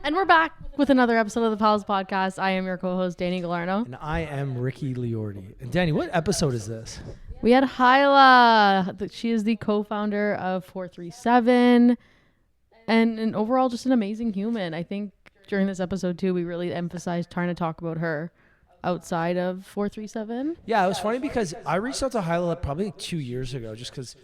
And we're back with another episode of the Pals Podcast. I am your co-host, Danny Galarno. And I am Ricky Liordi. And Danny, what episode is this? We had Hyla. She is the co-founder of 437 and overall just an amazing human. I think during this episode too, we really emphasized trying to talk about her outside of 437. Yeah, it was funny because I reached out to Hyla probably 2 years ago just because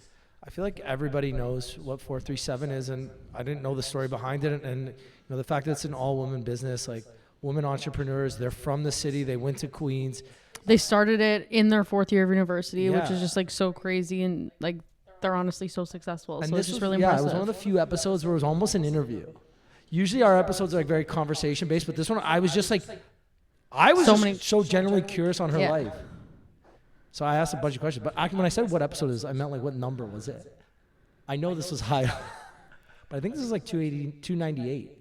I feel like everybody knows what 437 is, and I didn't know the story behind it. And you know, the fact that it's an all-woman business, like women entrepreneurs, they're from the city, they went to Queens. They started it in their fourth year of university, Yeah. which is just like so crazy, and like they're honestly so successful. And so this it's just was, really yeah, impressive. it was one of the few episodes where it was almost an interview. Usually our episodes are like very conversation-based, but this one I was just like, I was so genuinely curious on her life. So I asked a bunch of questions. But when I said what episode it is, I meant like what number was it? I know this was high, but I think this is like 298.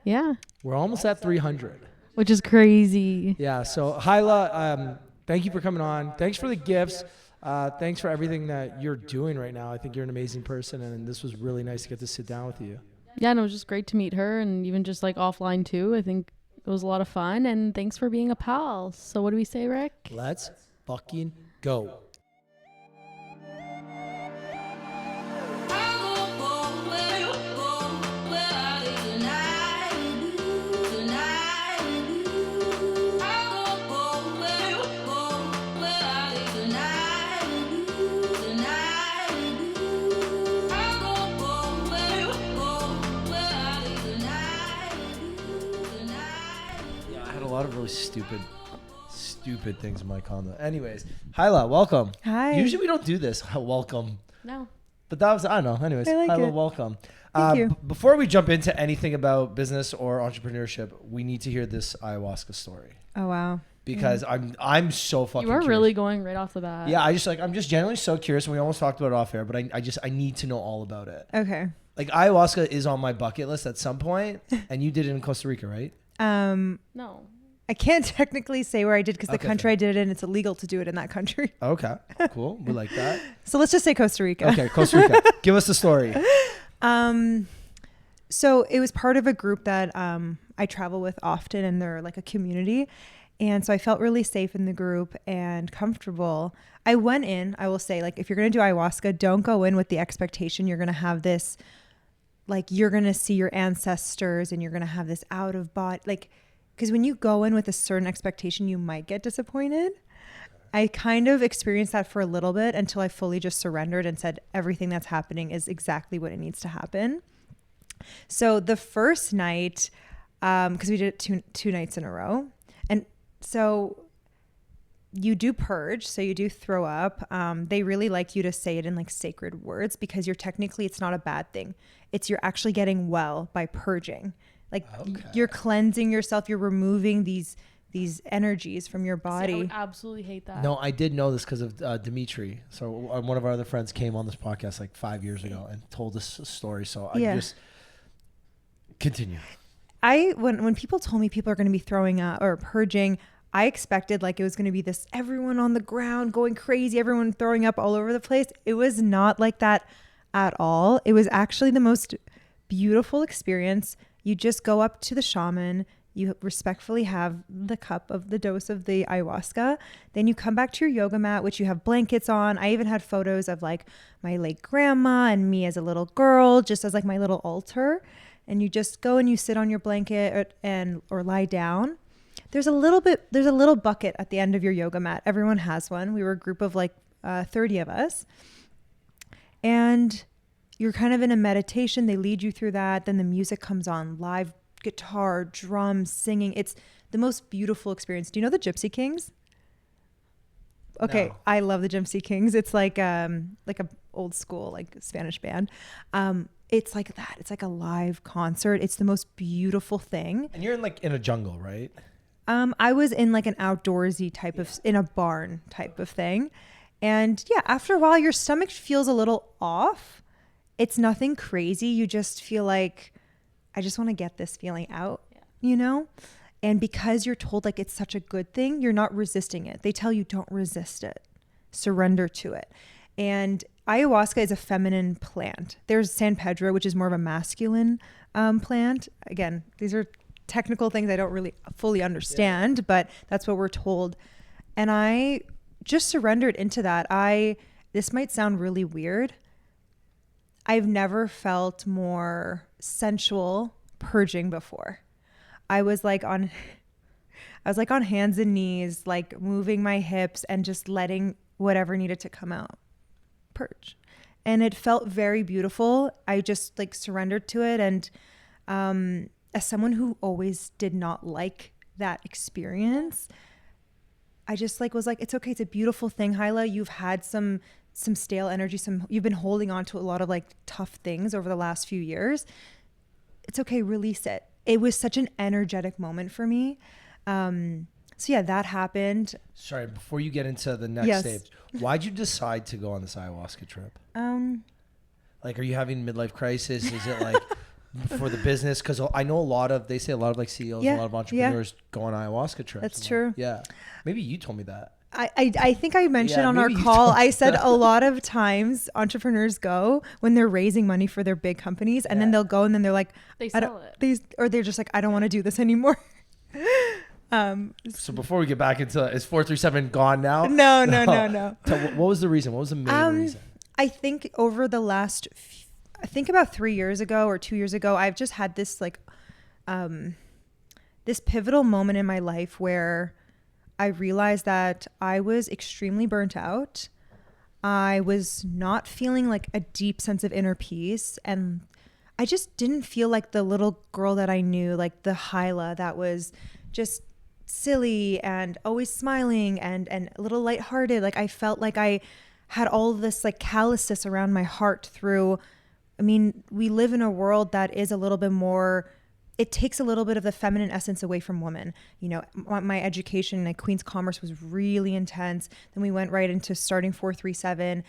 Yeah. We're almost at 300. Which is crazy. Yeah. So Hyla, thank you for coming on. Thanks for the gifts. Thanks for everything that you're doing right now. I think you're an amazing person, and this was really nice to get to sit down with you. Yeah, and it was just great to meet her, and even just like offline too. I think it was a lot of fun, and thanks for being a pal. So what do we say, Rick? Let's fucking go. A lot of really stupid things in my condo. Anyways, Hyla, welcome. Hi. Usually we don't do this. Welcome. No. But that was, I don't know. Anyways, I like Hyla, it. welcome. Thank you. Before we jump into anything about business or entrepreneurship, we need to hear this ayahuasca story. Oh, wow. Because I'm so fucking You are curious. really going right off the bat. Yeah, I'm just genuinely so curious, and we almost talked about it off air, but I need to know all about it. Okay. Like ayahuasca is on my bucket list at some point, and you did it in Costa Rica, right? No. I can't technically say where I did because the Okay, country fair. I did it in, it's illegal to do it in that country. Okay, cool. We like that. So let's just say Costa Rica. Okay, Costa Rica. Give us the story. So it was part of a group that I travel with often, and they're like a community. And so I felt really safe in the group and comfortable. I went in, I will say, like, if you're going to do ayahuasca, don't go in with the expectation you're going to have this, like, you're going to see your ancestors and you're going to have this out of body, like, because when you go in with a certain expectation, you might get disappointed. I kind of experienced that for a little bit until I fully just surrendered and said everything that's happening is exactly what it needs to happen. So the first night, because we did it two nights in a row, and so you do purge, so you do throw up. They really like you to say it in like sacred words because it's not a bad thing. You're actually getting well by purging. Like you're cleansing yourself, you're removing these energies from your body. See, I would absolutely hate that. No, I did know this because of Dimitri. So one of our other friends came on this podcast like 5 years ago and told this story. So I just continue. When people told me people are going to be throwing up or purging, I expected like it was going to be this everyone on the ground going crazy, everyone throwing up all over the place. It was not like that at all. It was actually the most beautiful experience. You just go up to the shaman, you respectfully have the cup of the dose of the ayahuasca. Then you come back to your yoga mat, which you have blankets on. I even had photos of like my late grandma and me as a little girl, just as like my little altar. And you just go and you sit on your blanket or lie down. There's a little bucket at the end of your yoga mat. Everyone has one. We were a group of like 30 of us. And you're kind of in a meditation. They lead you through that. Then the music comes on, live guitar, drums, singing. It's the most beautiful experience. Do you know the Gypsy Kings? Okay, no. I love the Gypsy Kings. It's like a old school like Spanish band. It's like that. It's like a live concert. It's the most beautiful thing. And you're in a jungle, right? I was in like an outdoorsy type of, in a barn type of thing. And yeah, after a while, your stomach feels a little off. It's nothing crazy. You just feel like, I just want to get this feeling out, you know? And because you're told like it's such a good thing, you're not resisting it. They tell you don't resist it. Surrender to it. And ayahuasca is a feminine plant. There's San Pedro, which is more of a masculine plant. Again, these are technical things I don't really fully understand, but that's what we're told. And I just surrendered into that. This might sound really weird. I've never felt more sensual purging before. I was like on hands and knees, like moving my hips and just letting whatever needed to come out purge. And it felt very beautiful. I just like surrendered to it. And as someone who always did not like that experience, I just like was like, it's okay. It's a beautiful thing, Hyla. You've had some stale energy. You've been holding on to a lot of like tough things over the last few years. It's okay. Release it. It was such an energetic moment for me. So yeah, that happened. Sorry, before you get into the next stage, why'd you decide to go on this ayahuasca trip? Like, are you having midlife crisis? Is it like for the business? Because I know they say a lot of like CEOs, a lot of entrepreneurs go on ayahuasca trips. That's true. Yeah. Maybe you told me that. I think I mentioned on our call, I said a lot of times entrepreneurs go when they're raising money for their big companies, and then they'll go and then they're like, they sell it. Or they're just like, I don't want to do this anymore. So before we get back into, is 437 gone now? No. What was the reason? What was the main reason? I think over the last, I think about 3 years ago or 2 years ago, I've just had this like, this pivotal moment in my life where I realized that I was extremely burnt out. I was not feeling like a deep sense of inner peace. And I just didn't feel like the little girl that I knew, like the Hyla that was just silly and always smiling and a little lighthearted. Like I felt like I had all this like callousness around my heart through, I mean, we live in a world that is a little bit more, it takes a little bit of the feminine essence away from women. You know, my education at Queen's Commerce was really intense. Then we went right into starting 437.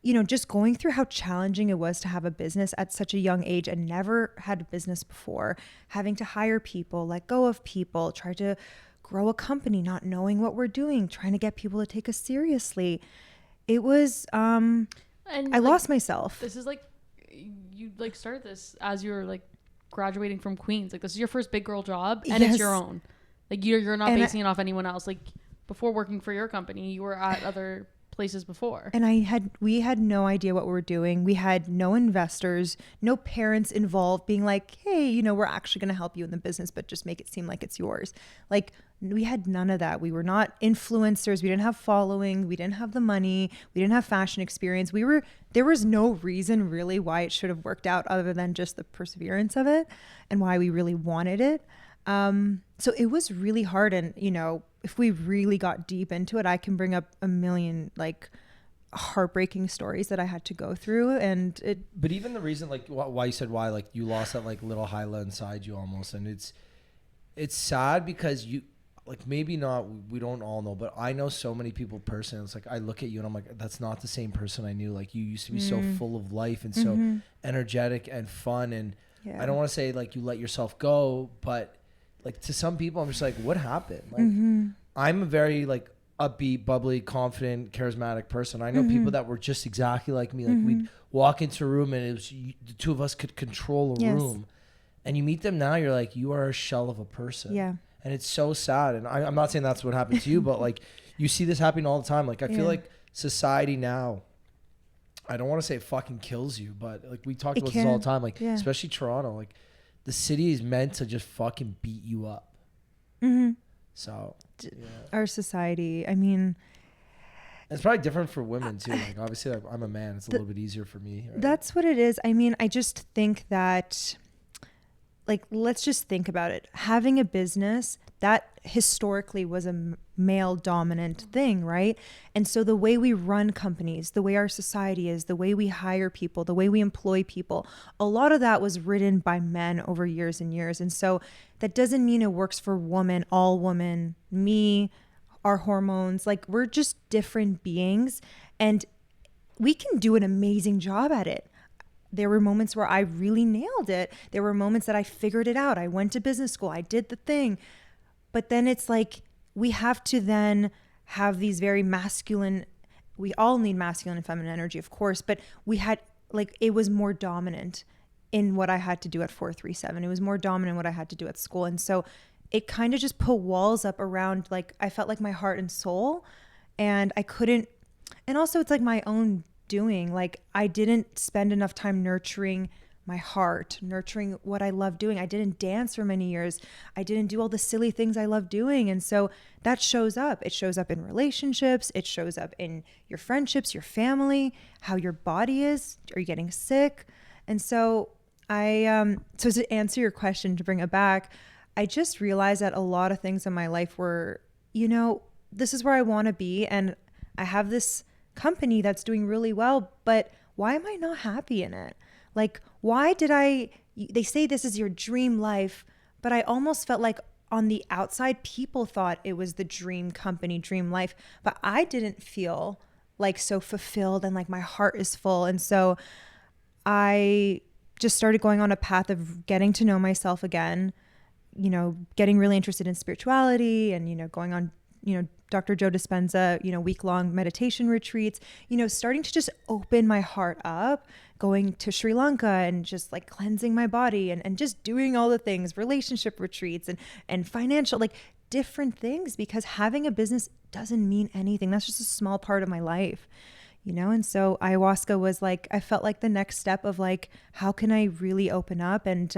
You know, just going through how challenging it was to have a business at such a young age and never had a business before, having to hire people, let go of people, try to grow a company, not knowing what we're doing, trying to get people to take us seriously. It was, I lost myself. This is like, you like started this as you were like graduating from Queen's. Like this is your first big girl job and it's your own. Like you're not basing it off anyone else. Like before working for your company, you were at other places before. And we had no idea what we were doing. We had no investors, no parents involved being like, hey, you know, we're actually going to help you in the business, but just make it seem like it's yours. Like we had none of that. We were not influencers. We didn't have following. We didn't have the money. We didn't have fashion experience. There was no reason really why it should have worked out other than just the perseverance of it and why we really wanted it. So it was really hard. And, you know, if we really got deep into it, I can bring up a million like heartbreaking stories that I had to go through. But even the reason, like why you said why, like you lost that like little Hyla inside you almost. And it's sad because you, like maybe not, we don't all know, but I know so many people personally. It's like, I look at you and I'm like, that's not the same person I knew. Like you used to be so full of life and so energetic and fun. And I don't want to say like you let yourself go, but like to some people, I'm just like, what happened? Like I'm a very like upbeat, bubbly, confident, charismatic person. I know people that were just exactly like me. Like we'd walk into a room and it was the two of us could control a room. And you meet them now, you're like, you are a shell of a person. Yeah. And it's so sad. And I'm not saying that's what happened to you, but like you see this happening all the time. Like I feel like society now, I don't want to say it fucking kills you, but like we talk about this all the time. Like especially Toronto, like the city is meant to just fucking beat you up. So our society, I mean, it's probably different for women too. Like obviously like, I'm a man. It's a little bit easier for me. Right? That's what it is. I mean, I just think that like, let's just think about it. Having a business, that historically was a male dominant thing, right? And so the way we run companies, the way our society is, the way we hire people, the way we employ people, a lot of that was written by men over years and years. And so that doesn't mean it works for women, all women, me, our hormones. Like we're just different beings and we can do an amazing job at it. There were moments where I really nailed it. There were moments that I figured it out. I went to business school. I did the thing. But then it's like we have to then have these very masculine, we all need masculine and feminine energy, of course, but we had like, it was more dominant in what I had to do at 437. It was more dominant in what I had to do at school. And so it kind of just put walls up around, like, I felt like my heart and soul, and I couldn't, and also it's like my own doing. Like, I didn't spend enough time nurturing my heart, nurturing what I love doing. I didn't dance for many years. I didn't do all the silly things I love doing. And so that shows up. It shows up in relationships. It shows up in your friendships, your family, how your body is. Are you getting sick? And so so to answer your question, to bring it back, I just realized that a lot of things in my life were, this is where I want to be. And I have this company that's doing really well, but why am I not happy in it? Like, why did they say this is your dream life, but I almost felt like on the outside, people thought it was the dream company, dream life, but I didn't feel like so fulfilled and like my heart is full. And so I just started going on a path of getting to know myself again, getting really interested in spirituality and, going on, Dr. Joe Dispenza, week-long meditation retreats, starting to just open my heart up, going to Sri Lanka and just like cleansing my body and just doing all the things, relationship retreats and financial, like different things, because having a business doesn't mean anything. That's just a small part of my life, And so ayahuasca was like, I felt like the next step of like, how can I really open up? And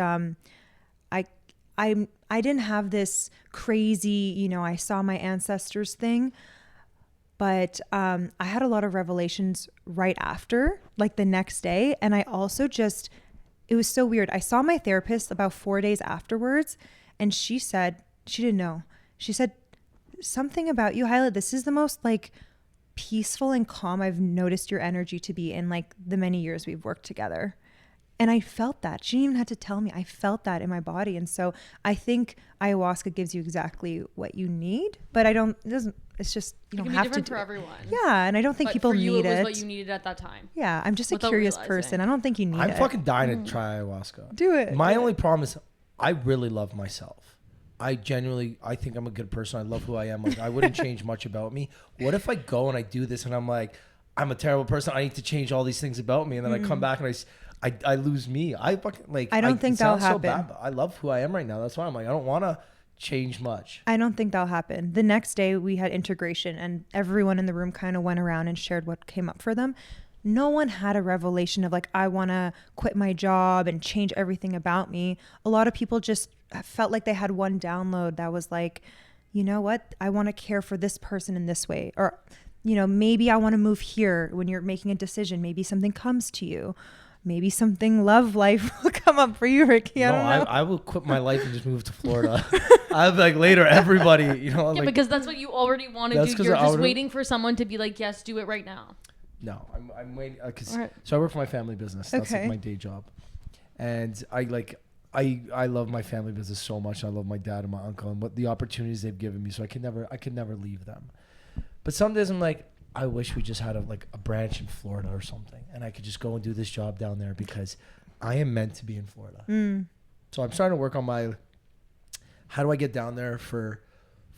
I didn't have this crazy, I saw my ancestors thing, but I had a lot of revelations right after, like the next day. And I also it was so weird. I saw my therapist about 4 days afterwards, and she said, she didn't know. She said, something about you, Hyla, this is the most like peaceful and calm I've noticed your energy to be in like the many years we've worked together. And I felt that. She didn't even have to tell me. I felt that in my body. And so I think ayahuasca gives you exactly what you need, but it's just, you don't have to do for everyone. Yeah. And I don't think people need it. It was what you needed at that time. Yeah. I'm just a curious person. I don't think you need it. I'm fucking dying to try ayahuasca. Do it. My only problem is I really love myself. I think I'm a good person. I love who I am. Like, I wouldn't change much about me. What if I go and I do this and I'm like, I'm a terrible person. I need to change all these things about me. And then I come back and I lose me. I fucking like. I don't think that'll happen. So bad, but I love who I am right now. That's why I'm like, I don't want to change much. I don't think that'll happen. The next day we had integration, and everyone in the room kind of went around and shared what came up for them. No one had a revelation of like, I want to quit my job and change everything about me. A lot of people just felt like they had one download that was like, you know what? I want to care for this person in this way, or maybe I want to move here. When you're making a decision, maybe something comes to you. Maybe something love life will come up for you, Ricky. I will quit my life and just move to Florida. I'll be like, later, everybody, like, because that's what you already want to do. You're just waiting for someone to be like, yes, do it right now. No, I'm waiting. So I work for my family business. That's like my day job. And I love my family business so much. I love my dad and my uncle and what the opportunities they've given me. So I could never leave them. But some days I'm like, I wish we just had a branch in Florida or something, and I could just go and do this job down there, because I am meant to be in Florida. So I'm starting to work on how do I get down there for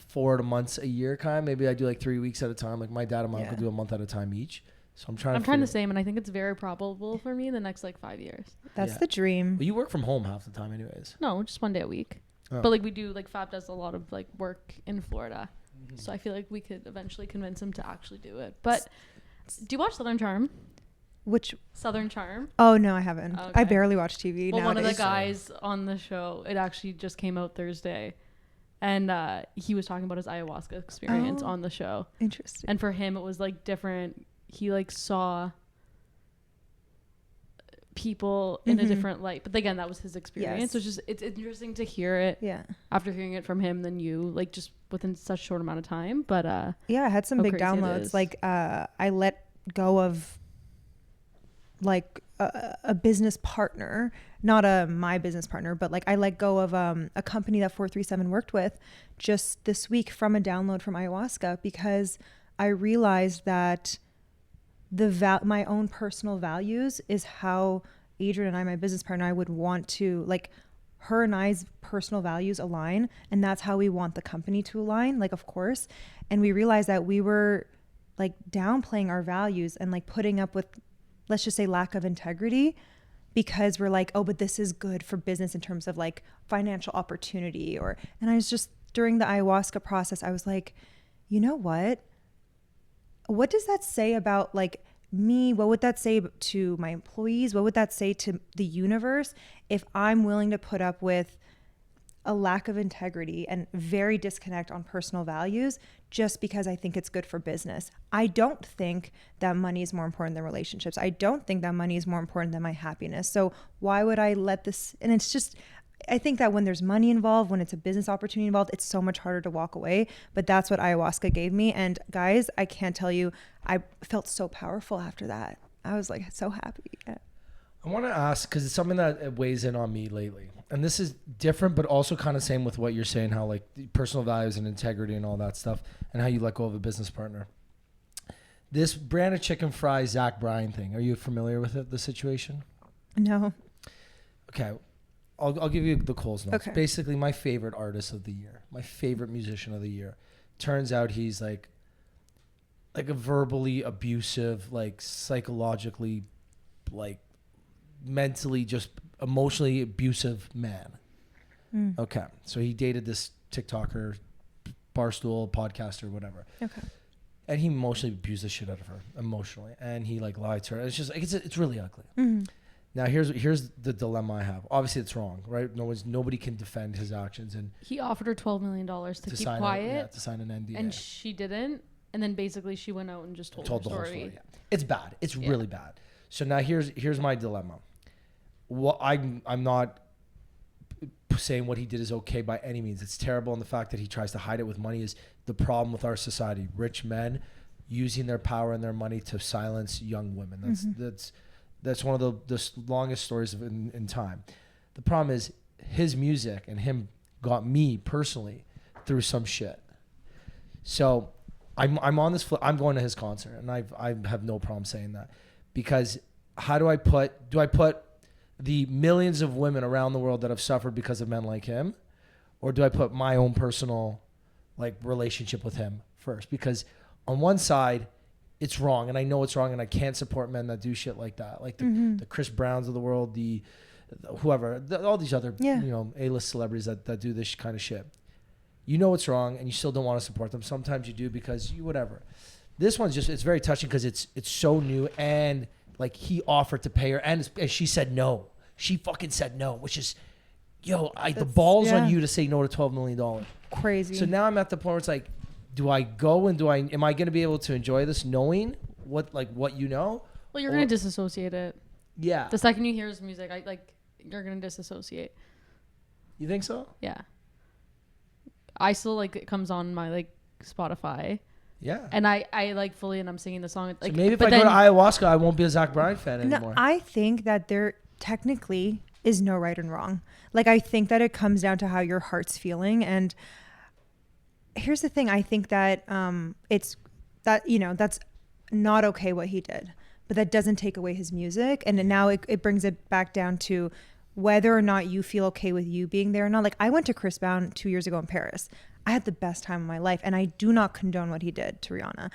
4 months a year kind of. Maybe I do like 3 weeks at a time. Like my dad and my uncle do a month at a time each. So I'm trying the same, and I think it's very probable for me in the next like 5 years. That's the dream. Well, you work from home half the time anyways. No, just 1 day a week. Oh. But like we do, like Fab does a lot of like work in Florida. So I feel like we could eventually convince him to actually do it. But do you watch Southern Charm? Which Southern Charm? Oh no, I haven't. Okay. I barely watch TV. Well, one of the guys on the show, it actually just came out Thursday, and he was talking about his ayahuasca experience on the show. Interesting. And for him, it was like different. He like saw people in a different light, but again, that was his experience. So it's interesting to hear it after hearing it from him than you, like just within such a short amount of time. But I had some big downloads. Like I let go of like a business partner, not my business partner, but like I let go of a company that 437 worked with just this week from a download from ayahuasca, because I realized that my own personal values is how Adrien and I, my business partner, I would want to, like, her and I's personal values align, and that's how we want the company to align, like, of course. And we realized that we were like downplaying our values and like putting up with, let's just say, lack of integrity, because we're like, oh, but this is good for business in terms of like financial opportunity. And I was just, during the ayahuasca process, I was like, you know what? What does that say about like me? What would that say to my employees? What would that say to the universe if I'm willing to put up with a lack of integrity and very disconnect on personal values just because I think it's good for business? I don't think that money is more important than relationships. I don't think that money is more important than my happiness. So why would I let this? And it's just, I think that when there's money involved, when it's a business opportunity involved, it's so much harder to walk away. But that's what ayahuasca gave me. And guys, I can't tell you, I felt so powerful after that. I was like so happy. Yeah. I want to ask, because it's something that weighs in on me lately. And this is different, but also kind of same with what you're saying, how like personal values and integrity and all that stuff, and how you let go of a business partner. This brand of chicken fry Zach Bryan thing, are you familiar with it, the situation? No. Okay. I'll give you the Coles notes. Okay. Basically, my favorite artist of the year, my favorite musician of the year. Turns out he's like a verbally abusive, like psychologically, like mentally, just emotionally abusive man. Okay. So he dated this TikToker, Barstool, podcaster, whatever. Okay. And he emotionally abused the shit out of her, emotionally. And he like lied to her. It's just like, it's really ugly. Mm-hmm. Now here's the dilemma I have. Obviously it's wrong, right? Nobody can defend his actions, and he offered her $12 million to keep quiet. To sign an NDA. And she didn't. And then basically she went out and just told her the story. whole story. Yeah. It's bad. It's really bad. So now here's my dilemma. Well, I'm not saying what he did is okay by any means. It's terrible, and the fact that he tries to hide it with money is the problem with our society. Rich men using their power and their money to silence young women. That's one of the longest stories in time. The problem is his music and him got me personally through some shit. So I'm on this. I'm going to his concert, and I have no problem saying that, because how do I put the millions of women around the world that have suffered because of men like him, or do I put my own personal like relationship with him first? Because on one side, it's wrong, and I know it's wrong, and I can't support men that do shit like that, like the Chris Browns of the world, the whoever, all these other A-list celebrities that do this kind of shit. You know it's wrong, and you still don't want to support them. Sometimes you do because you whatever. This one's just, it's very touching because it's so new, and like he offered to pay her, and she said no. She fucking said no, which is, the balls on you to say no to $12 million. Crazy. So now I'm at the point where it's like, do I go and am I going to be able to enjoy this knowing what you know? Well, you're going to disassociate it. Yeah. The second you hear his music, you're going to disassociate. You think so? Yeah. I still it comes on my Spotify. Yeah. And I fully, and I'm singing the song. So maybe if I go to ayahuasca, I won't be a Zach Bryan fan anymore. No, I think that there technically is no right and wrong. I think that it comes down to how your heart's feeling. And here's the thing. I think that it's that, that's not okay what he did, but that doesn't take away his music. And now it brings it back down to whether or not you feel okay with you being there or not. I went to Chris Brown 2 years ago in Paris. I had the best time of my life, and I do not condone what he did to Rihanna.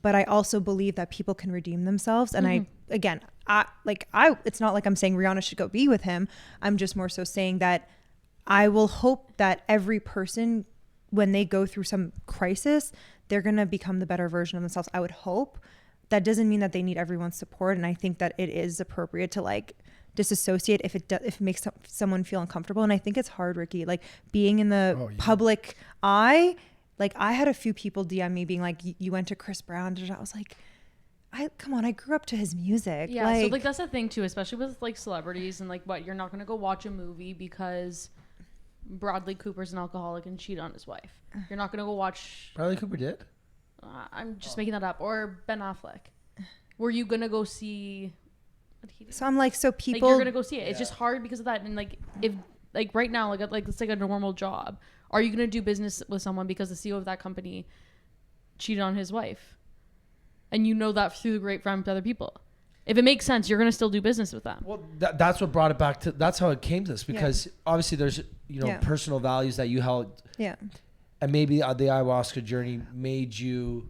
But I also believe that people can redeem themselves. And I it's not like I'm saying Rihanna should go be with him. I'm just more so saying that I will hope that every person, when they go through some crisis, they're going to become the better version of themselves. I would hope. That doesn't mean that they need everyone's support. And I think that it is appropriate to disassociate if it makes someone feel uncomfortable. And I think it's hard, Ricky, being in the public eye. I had a few people DM me being like, you went to Chris Brown. I was like, come on, I grew up to his music. Yeah. So that's the thing too, especially with celebrities and you're not going to go watch a movie because Bradley Cooper's an alcoholic and cheat on his wife. You're not going to go watch. Bradley Cooper did? I'm just making that up. Or Ben Affleck. Were you going to go see... So I'm so people... you're going to go see it. It's just hard because of that. And if right now, it's a normal job. Are you going to do business with someone because the CEO of that company cheated on his wife? And you know that through the grapevine with other people. If it makes sense, you're going to still do business with them. Well, that's what brought it back to... That's how it came to this. Because obviously there's, personal values that you held. Yeah. And maybe the ayahuasca journey made you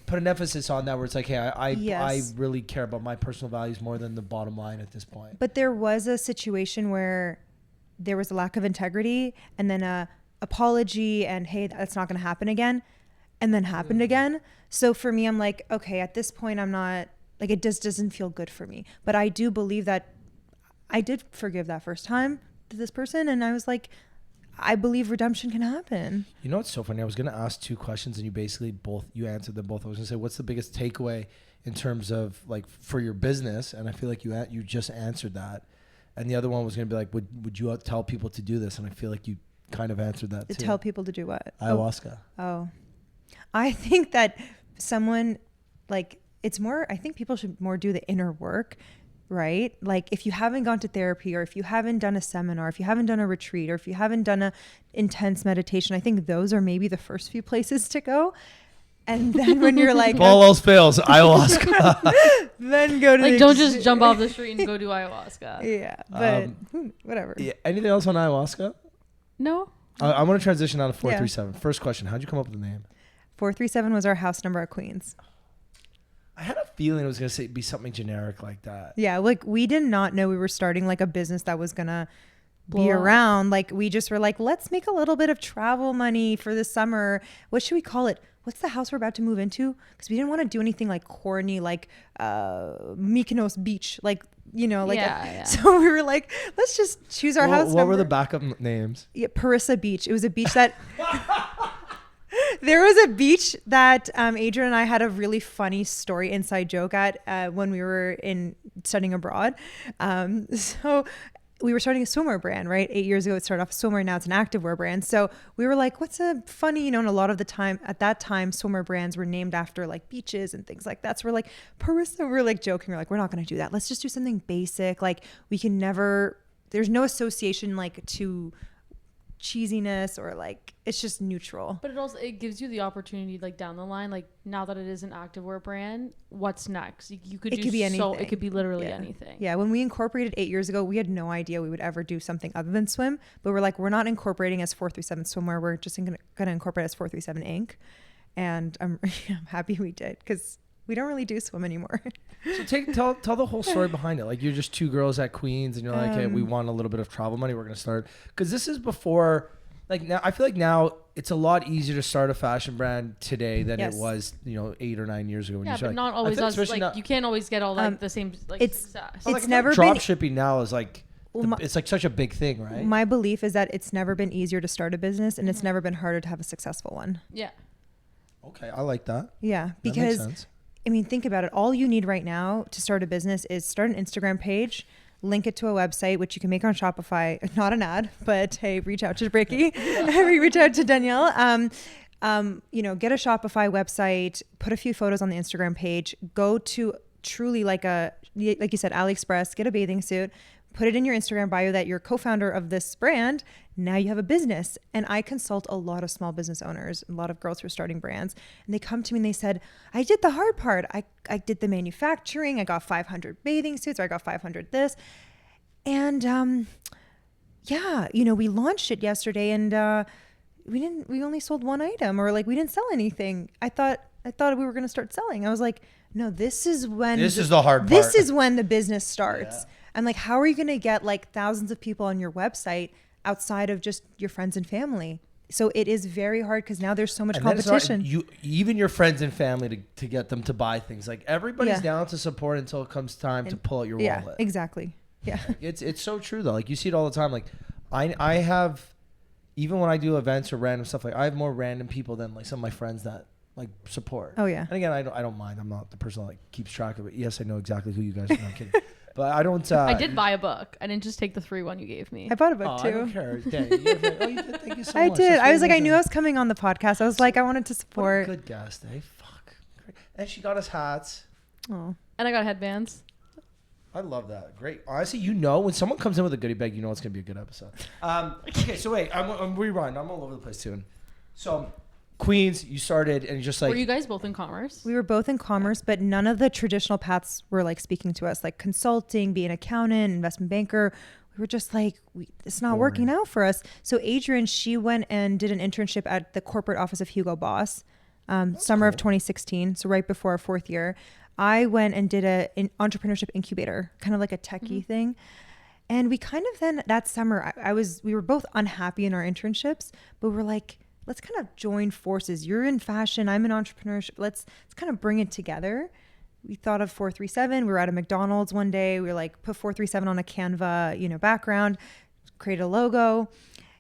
put an emphasis on that where it's like, hey, I Yes. really care about my personal values more than the bottom line at this point. But there was a situation where there was a lack of integrity, and then a apology, and hey, that's not going to happen again, and then happened again. So for me, I'm like, okay, at this point, I'm not like, it just doesn't feel good for me. But I do believe that I did forgive that first time to this person, and I was like, I believe redemption can happen. You know what's so funny? I was going to ask 2 questions, and you answered them both. I was going to say, what's the biggest takeaway in terms of like for your business? And I feel like you just answered that. And the other one was going to be like, would you tell people to do this? And I feel like you kind of answered that too. Tell people to do what? Ayahuasca. Oh. I think that someone like, it's more, I think people should more do the inner work, right? Like if you haven't gone to therapy, or if you haven't done a seminar, if you haven't done a retreat, or if you haven't done a intense meditation, I think those are maybe the first few places to go. And then when you're like, if all else fails, ayahuasca. then go to like, don't just jump off the street and go do ayahuasca. Yeah, but whatever. Yeah. Anything else on ayahuasca? No. I want to transition on to 437. Yeah. First question. How'd you come up with the name? 437 was our house number at Queens. I had a feeling it was going to be something generic like that. Yeah. Like we did not know we were starting like a business that was going to be around. Like we just were like, let's make a little bit of travel money for the summer. What should we call it? What's the house we're about to move into? Because we didn't want to do anything like corny, like Mykonos Beach, like, you know, like so we were like, let's just choose our house number. What were the backup names? Yeah, Parissa Beach. It was a beach that there was a beach that Adrien and I had a really funny story, inside joke at when we were studying abroad. So we were starting a swimwear brand, right? 8 years ago, it started off as swimwear. Now it's an activewear brand. So we were like, what's a funny, and a lot of the time at that time, swimwear brands were named after like beaches and things like that. So we're like, Parissa, we're like joking. We're like, we're not going to do that. Let's just do something basic. Like there's no association like to cheesiness, or like, it's just neutral. But it gives you the opportunity, like down the line, like now that it is an activewear brand, what's next? You could it could be anything. It could be literally anything. Yeah. When we incorporated 8 years ago, we had no idea we would ever do something other than swim. But we're like, we're not incorporating as 437 Swimwear. We're just going to incorporate as 437 Inc. And I'm happy we did, because we don't really do swim anymore. So tell the whole story behind it. Like, you're just 2 girls at Queens, and you're like, hey, we want a little bit of travel money. We're going to start. Because this is before, like, now I feel like now it's a lot easier to start a fashion brand today than it was, 8 or 9 years ago. When you but started. not always us. Like, you can't always get all like the same success. It's never drop been shipping now is like, it's like such a big thing, right? My belief is that it's never been easier to start a business, and it's never been harder to have a successful one. Yeah. Okay, I like that. Yeah, because that makes sense. I mean, think about it. All you need right now to start a business is start an Instagram page, link it to a website, which you can make on Shopify. Not an ad, but hey, reach out to Bricky, reach out to Danielle. Get a Shopify website, put a few photos on the Instagram page, go to truly like you said, AliExpress, get a bathing suit, put it in your Instagram bio that you're co-founder of this brand. Now you have a business. And I consult a lot of small business owners, a lot of girls who are starting brands. And they come to me and they said, I did the hard part. I did the manufacturing. I got 500 bathing suits, or I got 500 this. And we launched it yesterday, and we only sold one item, or like we didn't sell anything. I thought we were going to start selling. I was like, no, this is the hard part. This is when the business starts. Yeah. I'm like, how are you going to get like thousands of people on your website outside of just your friends and family? So it is very hard, because now there's so much competition. Even your friends and family to get them to buy things. Like, everybody's down to support until it comes time to pull out your wallet. Yeah, exactly. Yeah. It's so true though. Like, you see it all the time. Like, I have, even when I do events or random stuff, like I have more random people than like some of my friends that like support. Oh yeah. And again, I don't mind. I'm not the person that like keeps track of it. Yes, I know exactly who you guys are. No, I'm kidding. But I don't. I did buy a book. I didn't just take the free one you gave me. I bought a book too. I don't care. You did. Thank you so much. I did. I was like, I knew I was coming on the podcast. I was like, I wanted to support. What a good guest, eh? Fuck. And she got us hats. Oh. And I got headbands. I love that. Great. Honestly, when someone comes in with a goodie bag, you know it's gonna be a good episode. Okay, so wait, I'm rewind. I'm all over the place too. So, Queens, you started, and just like. Were you guys both in commerce? We were both in commerce, but none of the traditional paths were like speaking to us, like consulting, being an accountant, investment banker. We were just like, it's not working out for us. So Adrien, she went and did an internship at the corporate office of Hugo Boss. summer of 2016. So right before our 4th year, I went and did an entrepreneurship incubator, kind of like a techie thing. And we kind of then that summer, we were both unhappy in our internships, but we're like, let's kind of join forces. You're in fashion, I'm in entrepreneurship. Let's kind of bring it together. We thought of 437. We were at a McDonald's one day. We were like, put 437 on a Canva, background, create a logo.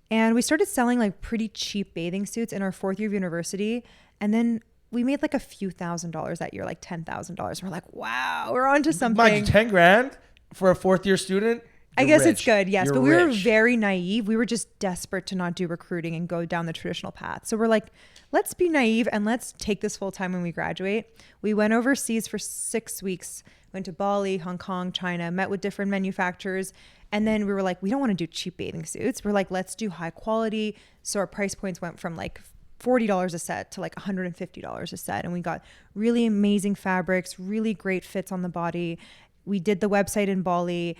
And we started selling like pretty cheap bathing suits in our 4th year of university. And then we made like a few $1,000s that year, like $10,000. We're like, wow, we're onto something. Mind you, $10,000 for a 4th year student? I guess rich. It's good, yes. You're but we were rich. very naive. We were just desperate to not do recruiting and go down the traditional path. So we're like, let's be naive and let's take this full time when we graduate. We went overseas for 6 weeks, went to Bali, Hong Kong, China, met with different manufacturers. And then we were like, we don't want to do cheap bathing suits. We're like, let's do high quality. So our price points went from like $40 a set to like $150 a set. And we got really amazing fabrics, really great fits on the body. We did the website in Bali,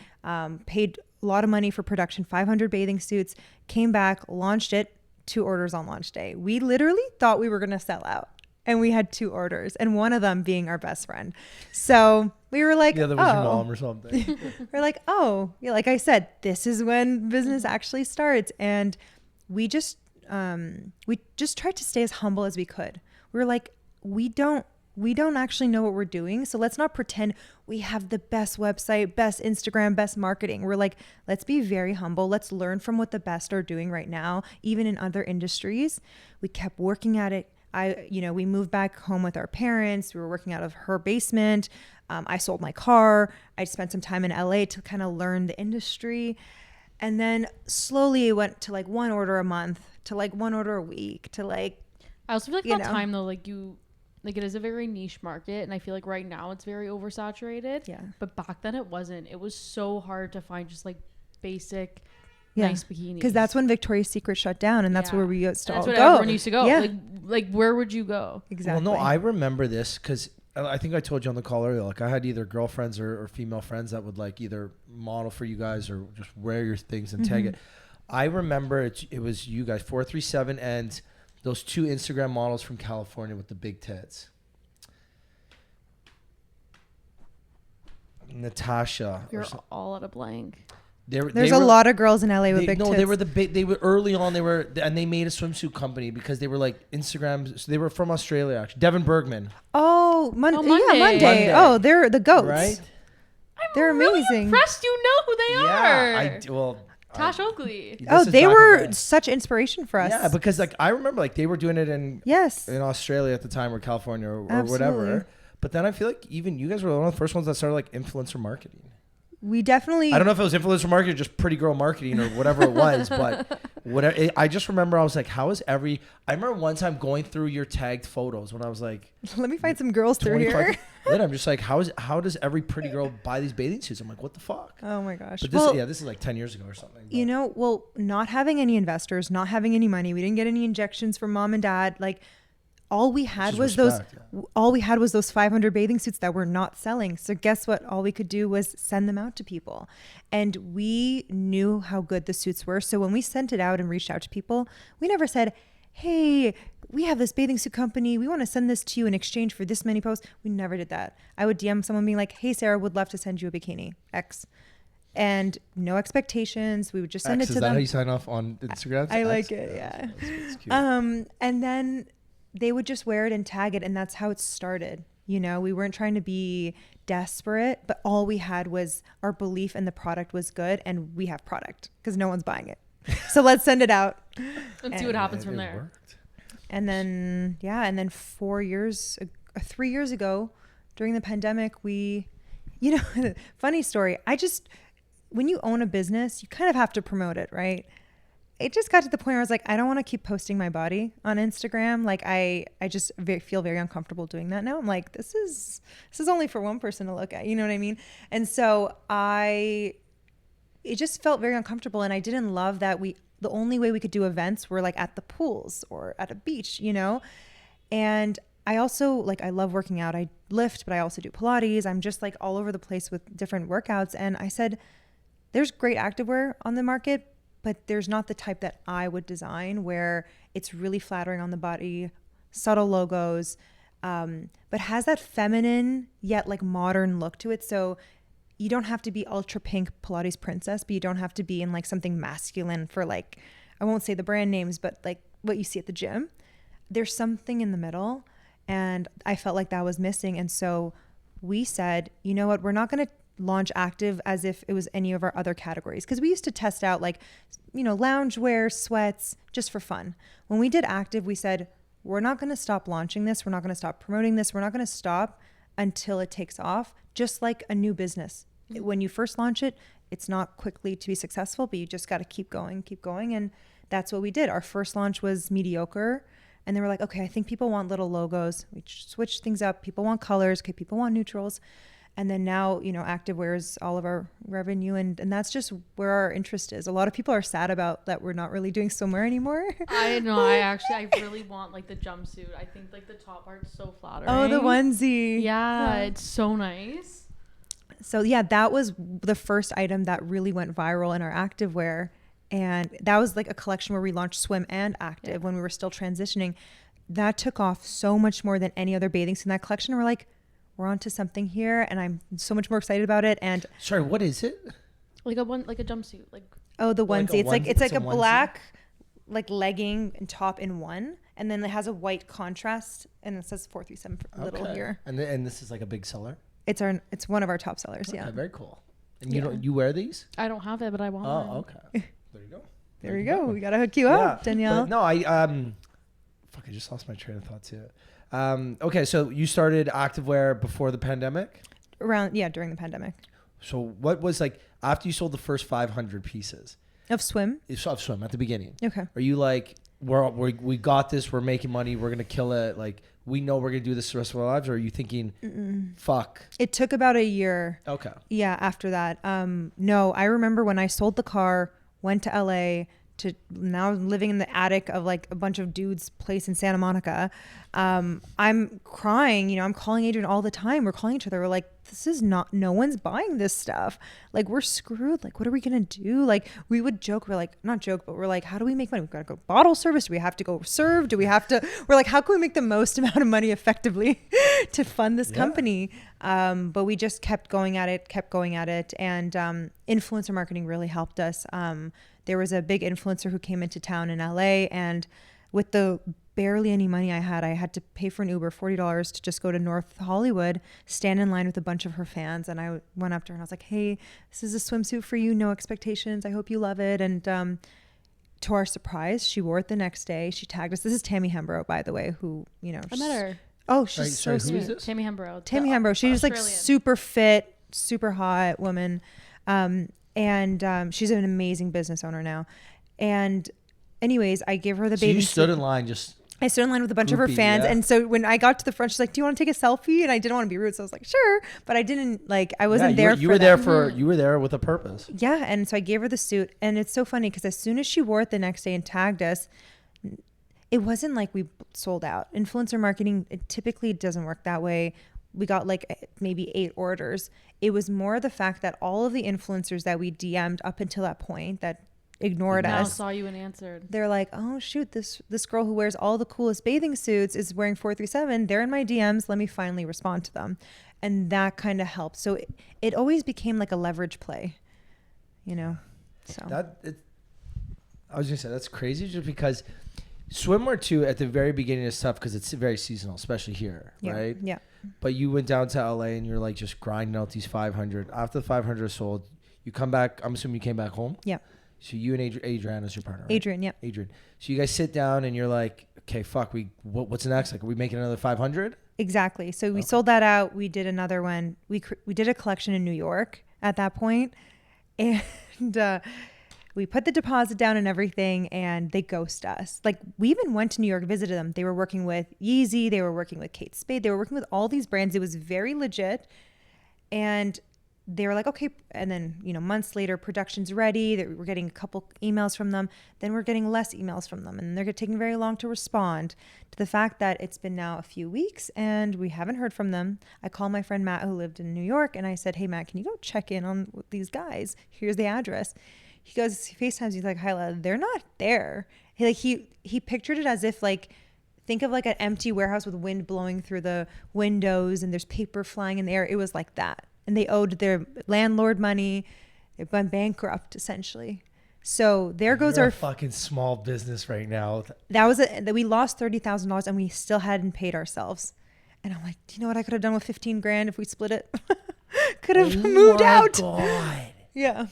paid a lot of money for production, 500 bathing suits, came back, launched it, 2 orders on launch day. We literally thought we were going to sell out. And we had 2 orders, and one of them being our best friend. So we were like, the other was your mom or something. We're like, yeah, like I said, this is when business actually starts. And we just tried to stay as humble as we could. We were like, we don't actually know what we're doing. So let's not pretend we have the best website, best Instagram, best marketing. We're like, let's be very humble. Let's learn from what the best are doing right now, even in other industries. We kept working at it. We moved back home with our parents. We were working out of her basement. I sold my car. I spent some time in LA to kind of learn the industry. And then slowly it went to like 1 order a month, to like 1 order a week, to like, I also feel like that time though, like it is a very niche market, and I feel like right now it's very oversaturated. Yeah. But back then it wasn't. It was so hard to find just like basic, yeah, nice bikinis. Because that's when Victoria's Secret shut down, and that's where we used to all go. That's where everyone used to go. Yeah. Like where would you go? Exactly. Well, no, I remember this because I think I told you on the call earlier. Like I had either girlfriends or female friends that would like either model for you guys or just wear your things and tag it. I remember it was you guys, 437, and those 2 Instagram models from California with the big tits. Natasha. You're all at a blank. There's a lot of girls in LA with big tits. No, they were early on. And they made a swimsuit company because they were like Instagram. So they were from Australia, actually. Devin Bergman. Oh, Monday. Monday. Yeah, Monday. Oh, they're the goats. Right? They're really amazing. Impressed you know who they are. Tash Oakley. They were such inspiration for us. Yeah, because like I remember like they were doing it in Australia at the time, or California, or whatever. But then I feel like even you guys were one of the first ones that started like influencer marketing. We definitely. I don't know if it was influencer marketing or just pretty girl marketing or whatever it was, but whatever. I just remember I was like, how is every? I remember one time going through your tagged photos when I was like, let me find some girls through here. Then I'm just like, how does every pretty girl buy these bathing suits? I'm like, what the fuck? Oh my gosh. But this is like 10 years ago or something. But. Not having any investors, not having any money, we didn't get any injections from mom and dad. Like, all we had was those 500 bathing suits that were not selling. So guess what? All we could do was send them out to people. And we knew how good the suits were. So when we sent it out and reached out to people, we never said, hey, we have this bathing suit company. We want to send this to you in exchange for this many posts. We never did that. I would DM someone being like, hey, Sarah, would love to send you a bikini X. And no expectations. We would just send it to them. Is that how you sign off on Instagram? I like it. Yeah. It's cute. And then they would just wear it and tag it. And that's how it started. We weren't trying to be desperate, but all we had was our belief and the product was good. And we have product because no one's buying it. So let's send it out. And see what happens from there. Worked. And then, 3 years ago during the pandemic, funny story. When you own a business, you kind of have to promote it, right? It just got to the point where I was like, I don't want to keep posting my body on Instagram. Like I just feel very uncomfortable doing that now. I'm like, this is only for one person to look at. You know what I mean? And so it just felt very uncomfortable. And I didn't love that the only way we could do events were like at the pools or at a beach, And I also I love working out. I lift, but I also do Pilates. I'm just like all over the place with different workouts. And I said, there's great activewear on the market, but there's not the type that I would design where it's really flattering on the body, subtle logos, but has that feminine yet like modern look to it. So you don't have to be ultra pink Pilates princess, but you don't have to be in like something masculine for like, I won't say the brand names, but like what you see at the gym. There's something in the middle, and I felt like that was missing. And so we said, you know what, we're not going to launch Active as if it was any of our other categories, because we used to test out like, you know, loungewear, sweats, just for fun. When we did Active, we said, we're not going to stop launching this. We're not going to stop promoting this. We're not going to stop until it takes off, just like a new business. When you first launch it, it's not quickly to be successful, but you just got to keep going. And that's what we did. Our first launch was mediocre. And they were like, okay, I think people want little logos. We switched things up. People want colors. Okay, people want neutrals. And then now, you know, activewear is all of our revenue. And that's just where our interest is. A lot of people are sad about that we're not really doing swimwear anymore. I know. I really want like the jumpsuit. I think like the top part's so flattering. Oh, the onesie. Yeah, it's so nice. So yeah, that was the first item that really went viral in our activewear. And that was like a collection where we launched swim and active when we were still transitioning. That took off so much more than any other bathing suit in that collection. We're like, we're onto something here, and I'm so much more excited about it. And sorry, what is it? Like a jumpsuit, like the onesie. It's like a onesie? black like legging and top in one, and then it has a white contrast, and it says 437 for little here. And this is like a big seller. It's one of our top sellers. Okay, yeah, very cool. And you wear these? I don't have it, but I want one. Oh, okay. There you go. There you go. We gotta hook you up, Danielle. No, I just lost my train of thought too. Okay, so you started activewear before the pandemic? During the pandemic. So what was like after you sold the first 500 pieces of swim? Of swim at the beginning. Okay. Are you like we got this? We're making money. We're gonna kill it. Like we know we're gonna do this the rest of our lives. Or are you thinking, fuck? It took about a year. Okay. Yeah. After that, no, I remember when I sold the car, went to LA. To now living in the attic of like a bunch of dudes' place in Santa Monica. I'm crying, you know, I'm calling Adrien all the time. We're calling each other. We're like, no one's buying this stuff. Like, we're screwed. Like, what are we going to do? Like, we would joke. We're like, not joke, but we're like, how do we make money? We've got to go bottle service. Do we have to go serve? We're like, how can we make the most amount of money effectively to fund this company? But we just kept going at it. And influencer marketing really helped us. There was a big influencer who came into town in LA, and with the barely any money I had to pay for an Uber, $40 to just go to North Hollywood, stand in line with a bunch of her fans. And I went up to her and I was like, hey, this is a swimsuit for you. No expectations. I hope you love it. And to our surprise, she wore it the next day. She tagged us. This is Tammy Hembrow, by the way, who, you know. I met her. Oh, she's so sweet. sweet. Tammy Hembrow. Tammy Hembrow. She's like super fit, super hot woman. And she's an amazing business owner now. And anyways, I gave her the baby. So you stood in line I stood in line with a bunch of her fans. Yeah. And so when I got to the front, she's like, do you want to take a selfie? And I didn't want to be rude. So I was like, sure. But I didn't I wasn't there for that. You were there with a purpose. Yeah. And so I gave her the suit. And it's so funny because as soon as she wore it the next day and tagged us, it wasn't like we sold out. Influencer marketing, it typically doesn't work that way. We got like maybe 8 orders. It was more the fact that all of the influencers that we DM'd up until that point that ignored us. Now saw you and answered. They're like, oh shoot, this girl who wears all the coolest bathing suits is wearing 437. They're in my DMs. Let me finally respond to them. And that kind of helped. So it always became like a leverage play, you know? So I was gonna say that's crazy just because swimwear too at the very beginning is tough because it's very seasonal, especially here, right? Yeah. But you went down to LA and you're like just grinding out these 500. After the 500 are sold, you come back. I'm assuming you came back home. Yeah. So you and Adrien is your partner, right? Adrien, yeah. Adrien. So you guys sit down and you're like, okay, fuck. What's next? Like, are we making another 500? Exactly. So we sold that out. We did another one. We did a collection in New York at that point, and we put the deposit down and everything, and they ghost us. Like, we even went to New York, visited them. They were working with Yeezy. They were working with Kate Spade. They were working with all these brands. It was very legit. And they were like, okay. And then, you know, months later, production's ready. We're getting a couple emails from them. Then we're getting less emails from them. And they're taking very long to respond to the fact that it's been now a few weeks and we haven't heard from them. I called my friend Matt, who lived in New York. And I said, hey, Matt, can you go check in on these guys? Here's the address. He goes, he FaceTimes. He's like, Hyla, they're not there. He pictured it as if like think of like an empty warehouse with wind blowing through the windows and there's paper flying in the air. It was like that. And they owed their landlord money. They went bankrupt essentially. So there goes You're our a fucking small business right now. that we lost $30,000 and we still hadn't paid ourselves. And I'm like, do you know what I could have done with 15 grand if we split it? Could have moved out. God. Yeah.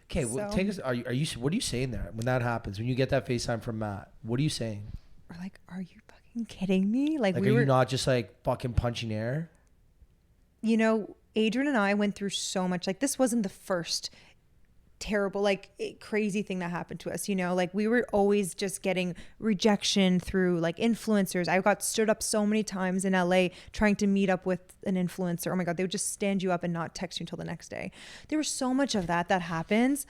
Okay, well, take us. Are you? What are you saying there when that happens? When you get that FaceTime from Matt, what are you saying? We're like, are you fucking kidding me? Like are you not just like fucking punching air? You know, Adrien and I went through so much. Like this wasn't the first terrible, like crazy thing that happened to us. You know, like we were always just getting rejection through like influencers. I got stood up so many times in LA trying to meet up with an influencer. Oh my God, they would just stand you up and not text you until the next day. There was so much of that happens.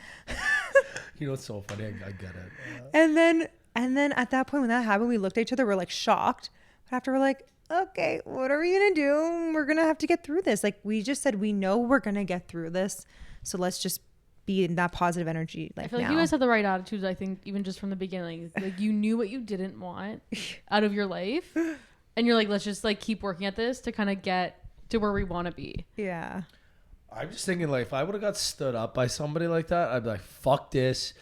You know, it's so funny. I get it. And then at that point when that happened, we looked at each other. We're like shocked. But after we're like, okay, what are we gonna do? We're gonna have to get through this. Like we just said, we know we're gonna get through this. So let's just be in that positive energy. Like I feel like you guys have the right attitudes. I think even just from the beginning, like you knew what you didn't want out of your life, and you're like, let's just like keep working at this to kind of get to where we want to be. Yeah. I'm just thinking, like, if I would have got stood up by somebody like that, I'd be like, fuck this,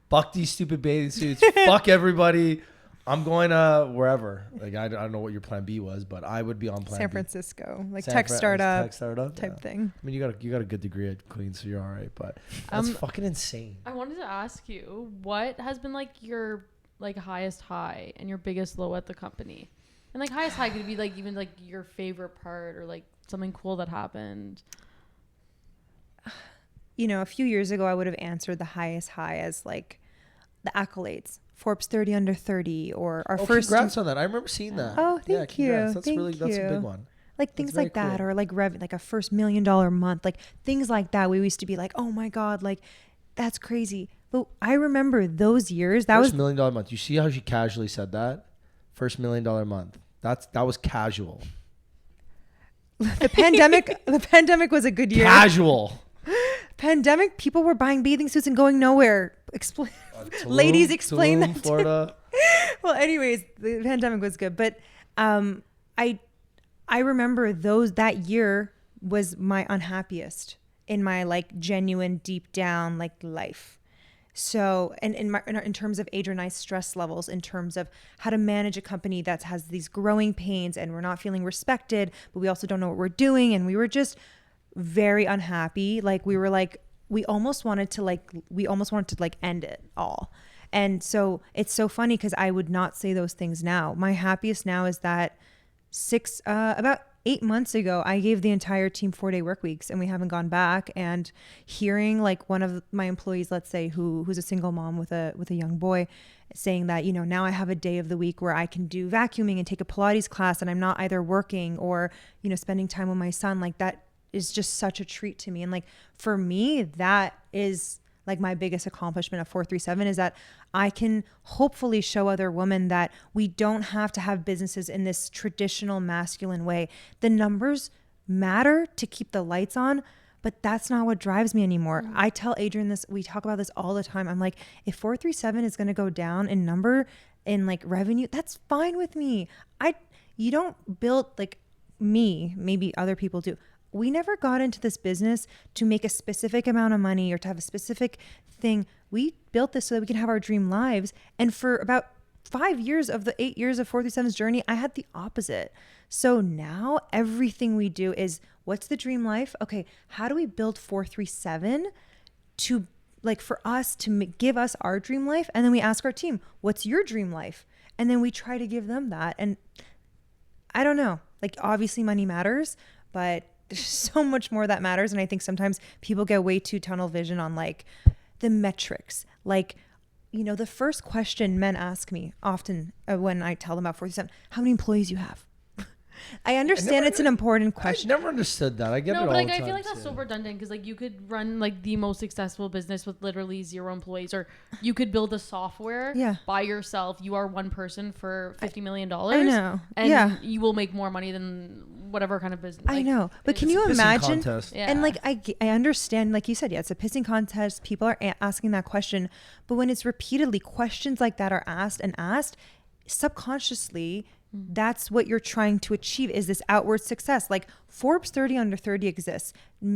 fuck these stupid bathing suits, fuck everybody. I'm going wherever. Like I don't know what your plan B was, but I would be on plan San B. Francisco, like tech startup type thing. I mean, you got a good degree at Queens, so you're all right. But that's fucking insane. I wanted to ask you, what has been like your like highest high and your biggest low at the company? And like highest high could be like even like your favorite part or like something cool that happened. You know, a few years ago, I would have answered the highest high as like the accolades. Forbes 30 under 30 or our first. Congrats on that. I remember seeing that. Oh, thank you. That's that's a big one. Like things like that, cool. Or like like a first $1 million month, like things like that. We used to be like, oh my God, like that's crazy. But I remember those years. That was $1 million month. You see how she casually said that? First $1 million month. That was casual. The pandemic was a good year. Casual. Pandemic, people were buying bathing suits and going nowhere. Ladies, explain that. Florida. Well, anyways, the pandemic was good, but I remember that year was my unhappiest in my like genuine deep down like life. So, and in terms of Adrien and I's stress levels, in terms of how to manage a company that has these growing pains and we're not feeling respected, but we also don't know what we're doing, and we were just very unhappy. Like we almost wanted to end it all. And so it's so funny because I would not say those things now. My happiest now is that about 8 months ago, I gave the entire team 4-day work weeks and we haven't gone back. And hearing like one of my employees, let's say who's a single mom with a young boy, saying that, you know, now I have a day of the week where I can do vacuuming and take a Pilates class and I'm not either working or, you know, spending time with my son, like that is just such a treat to me. And like for me, that is like my biggest accomplishment of 437 is that I can hopefully show other women that we don't have to have businesses in this traditional masculine way. The numbers matter to keep the lights on, but that's not what drives me anymore. Mm-hmm. I tell Adrien this, we talk about this all the time. I'm like, if 437 is going to go down in number, in like revenue, that's fine with me. You don't build like me, maybe other people do. We never got into this business to make a specific amount of money or to have a specific thing. We built this so that we can have our dream lives. And for about 5 years of the 8 years of 437's journey, I had the opposite. So now everything we do is, what's the dream life? Okay, how do we build 437 to like for us to give us our dream life? And then we ask our team, what's your dream life? And then we try to give them that. And I don't know, like obviously money matters, but there's so much more that matters. And I think sometimes people get way too tunnel vision on like the metrics. Like, you know, the first question men ask me often when I tell them about 437, how many employees you have? I understand it's an important question. I never understood that. I get it all the time. No, but like I feel like that's so redundant because like you could run like the most successful business with literally 0 employees, or you could build a software by yourself. You are one person for $50 million. I know. And you will make more money than whatever kind of business. I know. But can you imagine? And like I understand, like you said, it's a pissing contest. People are asking that question. But when it's repeatedly questions like that are asked and asked, subconsciously That's what you're trying to achieve, is this outward success. Like Forbes 30 under 30 exists.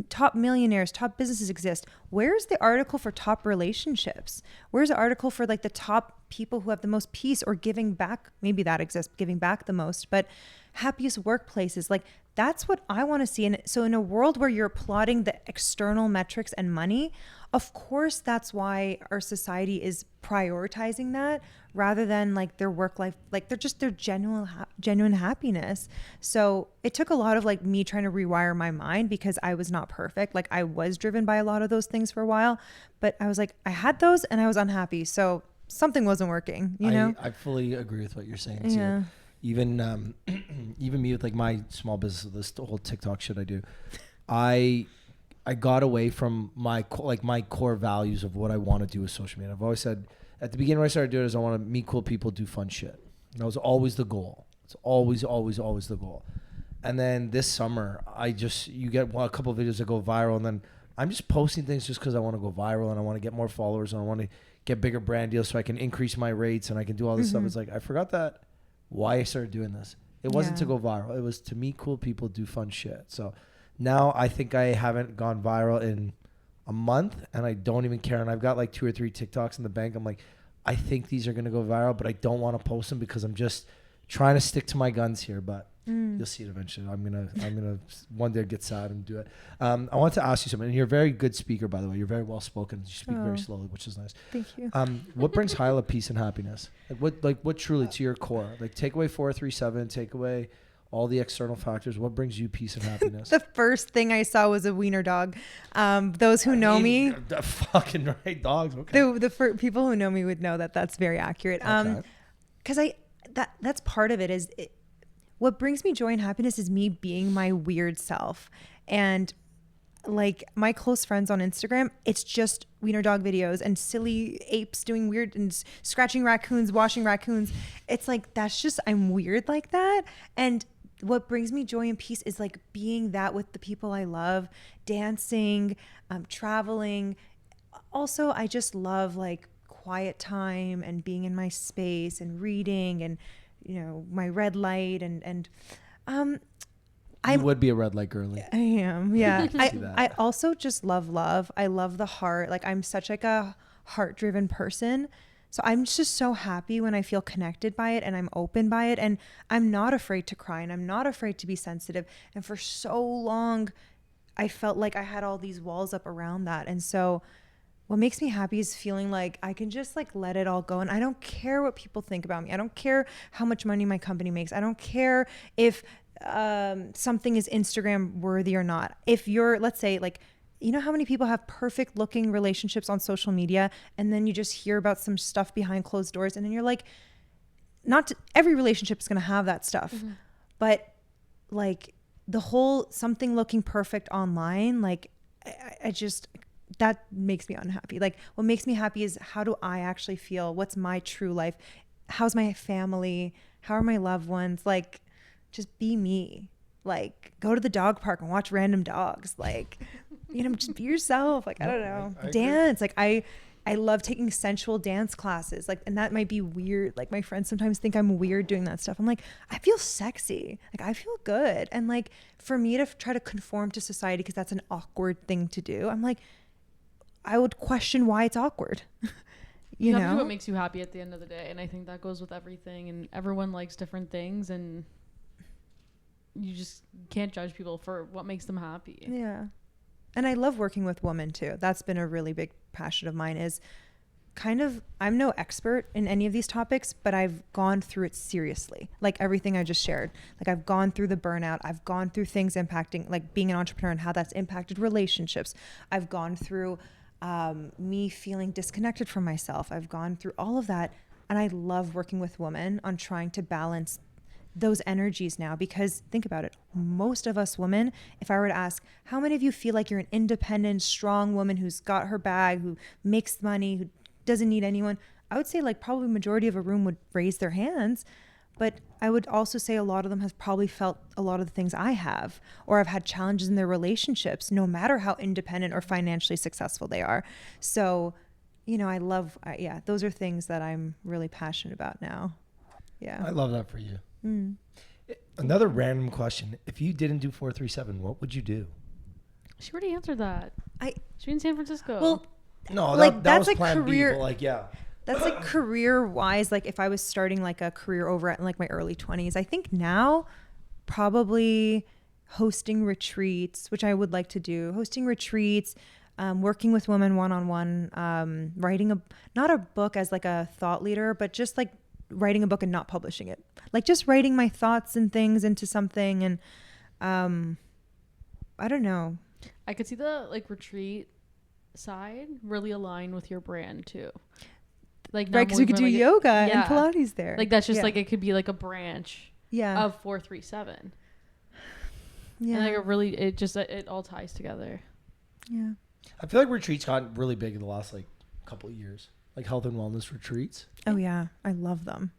Top millionaires, top businesses exist. Where's the article for top relationships? Where's the article for like the top people who have the most peace or giving back? Maybe that exists, giving back the most, but happiest workplaces. Like that's what I want to see. And so in a world where you're applauding the external metrics and money, of course, that's why our society is prioritizing that rather than like their work life, like their genuine happiness. So it took a lot of like me trying to rewire my mind because I was not perfect. Like I was driven by a lot of those things for a while, but I was like, I had those and I was unhappy. So something wasn't working, you know? I fully agree with what you're saying too. Yeah. Even even me with like my small business, this whole TikTok shit I do, I got away from my core values of what I want to do with social media. I've always said at the beginning when I started doing it is I want to meet cool people, do fun shit. That was always the goal. It's always the goal. And then this summer, you get a couple of videos that go viral, and then I'm just posting things just because I want to go viral and I want to get more followers and I want to get bigger brand deals so I can increase my rates and I can do all this stuff. It's like I forgot that why I started doing this. It wasn't to go viral. It was to meet cool people, do fun shit. So now I think I haven't gone viral in a month and I don't even care. And I've got like 2 or 3 TikToks in the bank. I'm like, I think these are going to go viral, but I don't want to post them because I'm just trying to stick to my guns here. But you'll see it eventually. I'm gonna one day get sad and do it. I want to ask you something. And you're a very good speaker, by the way. You're very well spoken. You speak very slowly, which is nice. Thank you. What brings Hyla peace and happiness? What truly to your core? Like take away 437, take away all the external factors. What brings you peace and happiness? The first thing I saw was a wiener dog. Those who know me, the fucking right dogs. Okay. The people who know me would know that that's very accurate. Because that's part of it. What brings me joy and happiness is me being my weird self. And like my close friends on Instagram, it's just wiener dog videos and silly apes doing weird and scratching raccoons, washing raccoons. It's like, that's just, I'm weird like that. And what brings me joy and peace is like being that with the people I love, dancing, traveling. Also, I just love like quiet time and being in my space and reading and, you know, my red light and I would be a red light girly. I am. Yeah. I also just love. I love the heart. Like I'm such like a heart driven person. So I'm just so happy when I feel connected by it and I'm open by it. And I'm not afraid to cry and I'm not afraid to be sensitive. And for so long, I felt like I had all these walls up around that. And so what makes me happy is feeling like I can just like let it all go. And I don't care what people think about me. I don't care how much money my company makes. I don't care if something is Instagram worthy or not. If you're, let's say like, you know how many people have perfect looking relationships on social media and then you just hear about some stuff behind closed doors and then you're like, every relationship is going to have that stuff. But like the whole something looking perfect online, like I just, that makes me unhappy. Like what makes me happy is how do I actually feel? What's my true life? How's my family? How are my loved ones? Like just be me. Like go to the dog park and watch random dogs. Like, you know, just be yourself. Like, I don't know, I dance. Like I love taking sensual dance classes. Like, and that might be weird. Like my friends sometimes think I'm weird doing that stuff. I'm like, I feel sexy. Like I feel good. And like for me to try to conform to society, because that's an awkward thing to do. I'm like, I would question why it's awkward. you know, do what makes you happy at the end of the day. And I think that goes with everything, and everyone likes different things, and you just can't judge people for what makes them happy. Yeah. And I love working with women too. That's been a really big passion of mine, is kind of, I'm no expert in any of these topics, but I've gone through it seriously. Like everything I just shared. Like I've gone through the burnout. I've gone through things impacting, like being an entrepreneur and how that's impacted relationships. I've gone through me feeling disconnected from myself. I've gone through all of that. And I love working with women on trying to balance those energies now, because think about it. Most of us women, if I were to ask, how many of you feel like you're an independent, strong woman who's got her bag, who makes money, who doesn't need anyone? I would say like probably majority of a room would raise their hands. But I would also say a lot of them has probably felt a lot of the things I have, or have had challenges in their relationships, no matter how independent or financially successful they are. So, you know, I love, those are things that I'm really passionate about now. Yeah. I love that for you. Another random question. If you didn't do 437, what would you do? She already answered that. She's in San Francisco. Well, no, like that was that's a plan career. B, but like, yeah. That's like career wise. Like if I was starting like a career over at like my early 20s, I think now probably hosting retreats, which I would like to do. Hosting retreats, working with women one-on-one, writing not a book as like a thought leader, but just like writing a book and not publishing it. Like just writing my thoughts and things into something. And I don't know. I could see the like retreat side really align with your brand too. Like right, because we could do like yoga and Pilates there. Like that's just like it could be like a branch of 437. Yeah. And like it all ties together. Yeah. I feel like retreats got really big in the last like couple of years. Like health and wellness retreats. Oh yeah. I love them.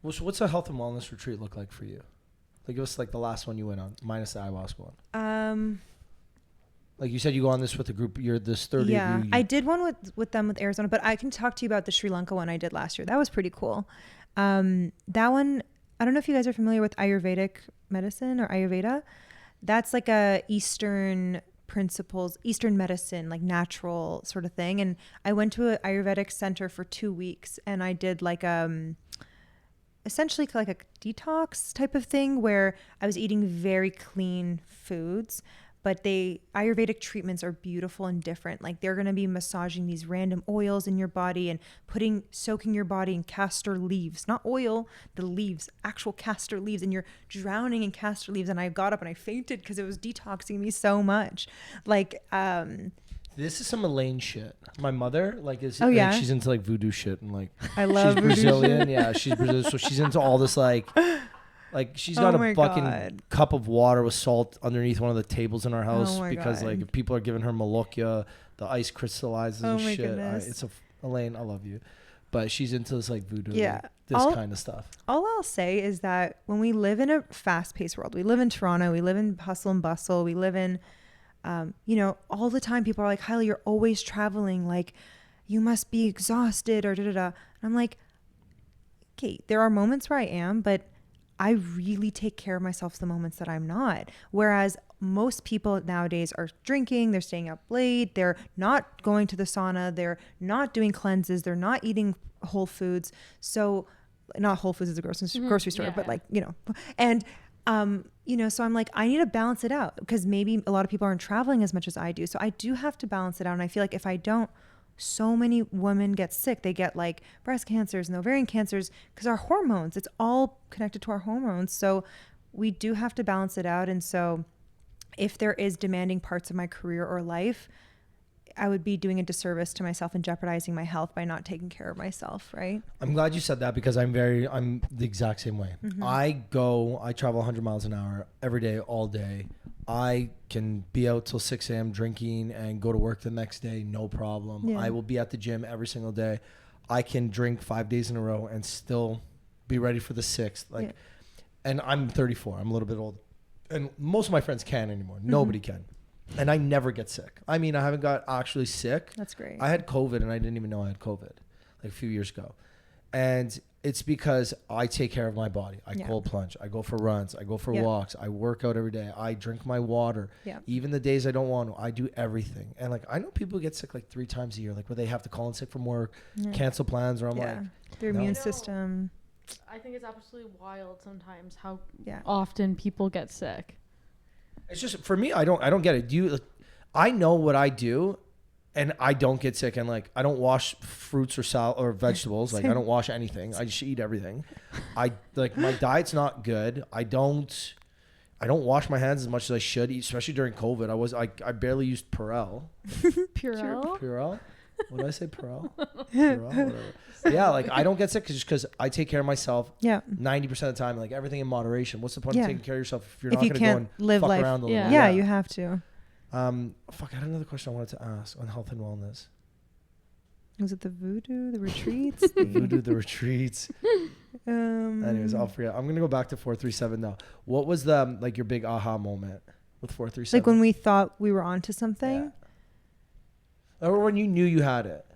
Well, so what's a health and wellness retreat look like for you? Like it was like the last one you went on, minus the ayahuasca one. Like you said, you go on this with a group. You're this 30. Yeah, I did one with them with Arizona, but I can talk to you about the Sri Lanka one I did last year. That was pretty cool. That one, I don't know if you guys are familiar with Ayurvedic medicine or Ayurveda. That's like a Eastern principles, Eastern medicine, like natural sort of thing. And I went to an Ayurvedic center for 2 weeks, and I did like essentially like a detox type of thing where I was eating very clean foods. But Ayurvedic treatments are beautiful and different. Like they're going to be massaging these random oils in your body and soaking your body in castor leaves, not oil, the leaves, actual castor leaves. And you're drowning in castor leaves. And I got up and I fainted because it was detoxing me so much. Like, this is some Elaine shit. My mother, like, she's into like voodoo shit and like, I love she's Brazilian. Yeah, she's Brazilian. So she's into all this like she's got a fucking cup of water with salt underneath one of the tables in our house because like if people are giving her malokia, the ice crystallizes and shit. Elaine, I love you, but she's into this like voodoo, kind of stuff. All I'll say is that when we live in a fast-paced world, we live in Toronto, we live in hustle and bustle, we live in, all the time people are like, Hyla, you're always traveling, like you must be exhausted or da-da-da. And I'm like, okay, there are moments where I am, but I really take care of myself the moments that I'm not. Whereas most people nowadays are drinking, they're staying up late, they're not going to the sauna, they're not doing cleanses, they're not eating whole foods. So not Whole Foods is a grocery store, but like, and, so I'm like, I need to balance it out because maybe a lot of people aren't traveling as much as I do. So I do have to balance it out. And I feel like if I don't, so many women get sick. They get like breast cancers and ovarian cancers because our hormones, it's all connected to our hormones. So we do have to balance it out. And so if there is demanding parts of my career or life, I would be doing a disservice to myself and jeopardizing my health by not taking care of myself. Right. I'm glad you said that because I'm the exact same way. Mm-hmm. I travel 100 miles an hour every day, all day. I can be out till 6 a.m. drinking and go to work the next day, no problem. Yeah. I will be at the gym every single day. I can drink 5 days in a row and still be ready for the 6th. And I'm 34. I'm a little bit old. And most of my friends can't anymore. Mm-hmm. Nobody can. And I never get sick. I mean, I haven't got actually sick. That's great. I had COVID and I didn't even know I had COVID like a few years ago. And it's because I take care of my body. I cold plunge. I go for runs. I go for walks. I work out every day. I drink my water. Yeah. Even the days I don't want to, I do everything. And like, I know people get sick like 3 times a year, like where they have to call in sick from work, cancel plans, or I'm like, their immune system. I think it's absolutely wild sometimes how often people get sick. It's just, for me, I don't get it. I know what I do. And I don't get sick, and like I don't wash fruits or salad or vegetables. Like I don't wash anything. I just eat everything. My diet's not good. I don't wash my hands as much as I should, especially during COVID. I barely used Purell. Purell? What did I say? Purell? Purell? Whatever. Yeah, like I don't get sick just because I take care of myself. 90% of the time, like everything in moderation. What's the point of taking care of yourself if you're not going to go and live fuck life around a little? Yeah, you have to. I had another question I wanted to ask on health and wellness. Was it the voodoo, the retreats? The retreats. Anyways, I'll forget. I'm going to go back to 437 now. What was the, like, your big aha moment with 437? Like when we thought we were onto something? Yeah. Or when you knew you had it?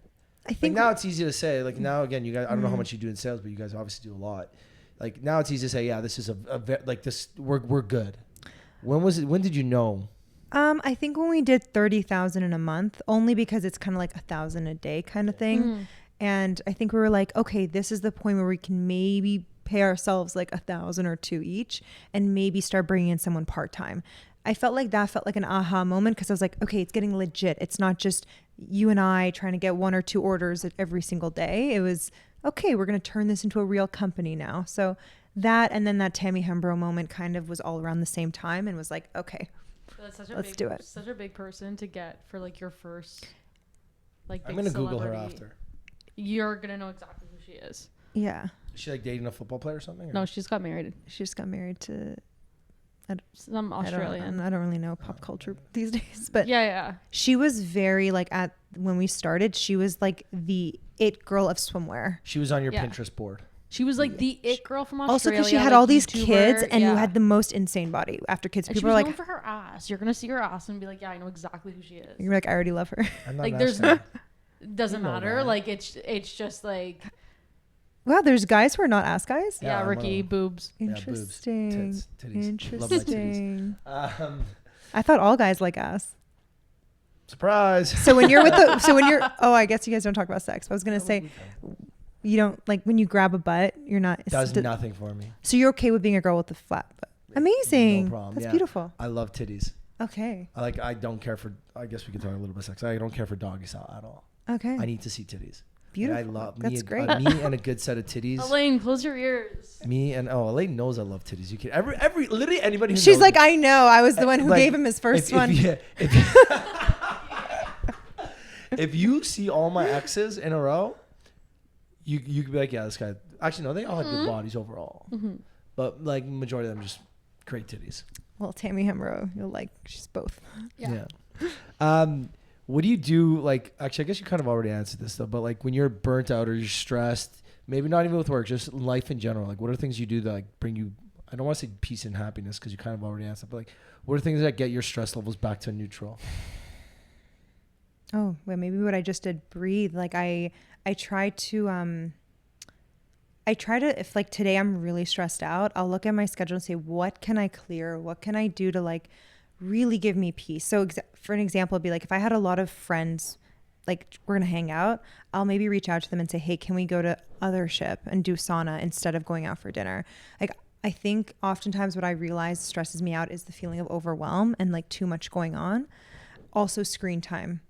I think now it's easy to say. Like now, again, you guys, I don't know how much you do in sales, but you guys obviously do a lot. Like now it's easy to say, yeah, this is like this, we're good. When did you know? I think when we did 30,000 in a month, only because it's kind of like 1,000 a day kind of thing. And I think we were like, okay, this is the point where we can maybe pay ourselves like 1,000 or 2 each and maybe start bringing in someone part-time. I felt like an aha moment, because I was like, okay, it's getting legit. It's not just you and I trying to get 1 or 2 orders every single day. It was, okay, we're going to turn this into a real company now. So that, and then that Tammy Hembrow moment kind of was all around the same time, and was like, okay, let's do it. Such a big person to get for like your first, like, I'm going to Google her after. You're going to know exactly who she is. Yeah. Is she like dating a football player or something? Or? No, she just got married. She just got married to some Australian. I don't really know pop culture these days, but yeah. She was very like, when we started, she was like the it girl of swimwear. She was on your Pinterest board. She was like the it girl from Australia. Also, because she had like all these YouTuber, kids, and you had the most insane body after kids. And people she was are like, known for her ass. You're gonna see her ass and be like, yeah, I know exactly who she is. You're like, I already love her. Like, there's no, doesn't matter. That. Like, it's just like. Wow, there's guys who are not ass guys. Yeah, Ricky, boobs. Interesting. Yeah, boobs. Titties. Interesting. Love my titties. I thought all guys like ass. Surprise. So when you're I guess you guys don't talk about sex. I was gonna say, you don't like when you grab a butt. You're not. Does nothing for me. So you're okay with being a girl with a flat butt? Amazing. No problem. That's beautiful. I love titties. Okay. I don't care for. I guess we could talk a little bit sex. I don't care for doggy style at all. Okay. I need to see titties. Beautiful. I love That's great. Me and a good set of titties. Elaine, close your ears. Elaine knows I love titties. You can literally anybody who She's knows like, me, I know. I was the one who gave him his first one. If you see all my exes in a row, you could be like, yeah, this guy. Actually, no, they all have good bodies overall, but like majority of them just great titties. Well, Tammy Hembrow, you'll like. She's both. Yeah. What do you do? Like, actually, I guess you kind of already answered this though, but like when you're burnt out or you're stressed, maybe not even with work, just life in general. Like, what are things you do that like bring you? I don't want to say peace and happiness because you kind of already answered, but like, what are things that get your stress levels back to neutral? Oh, well, maybe what I just did, breathe. Like I try to, if like today I'm really stressed out, I'll look at my schedule and say, what can I clear? What can I do to like really give me peace? So for an example, it'd be like, if I had a lot of friends, like we're going to hang out, I'll maybe reach out to them and say, hey, can we go to Othership and do sauna instead of going out for dinner? Like, I think oftentimes what I realize stresses me out is the feeling of overwhelm and like too much going on. Also screen time.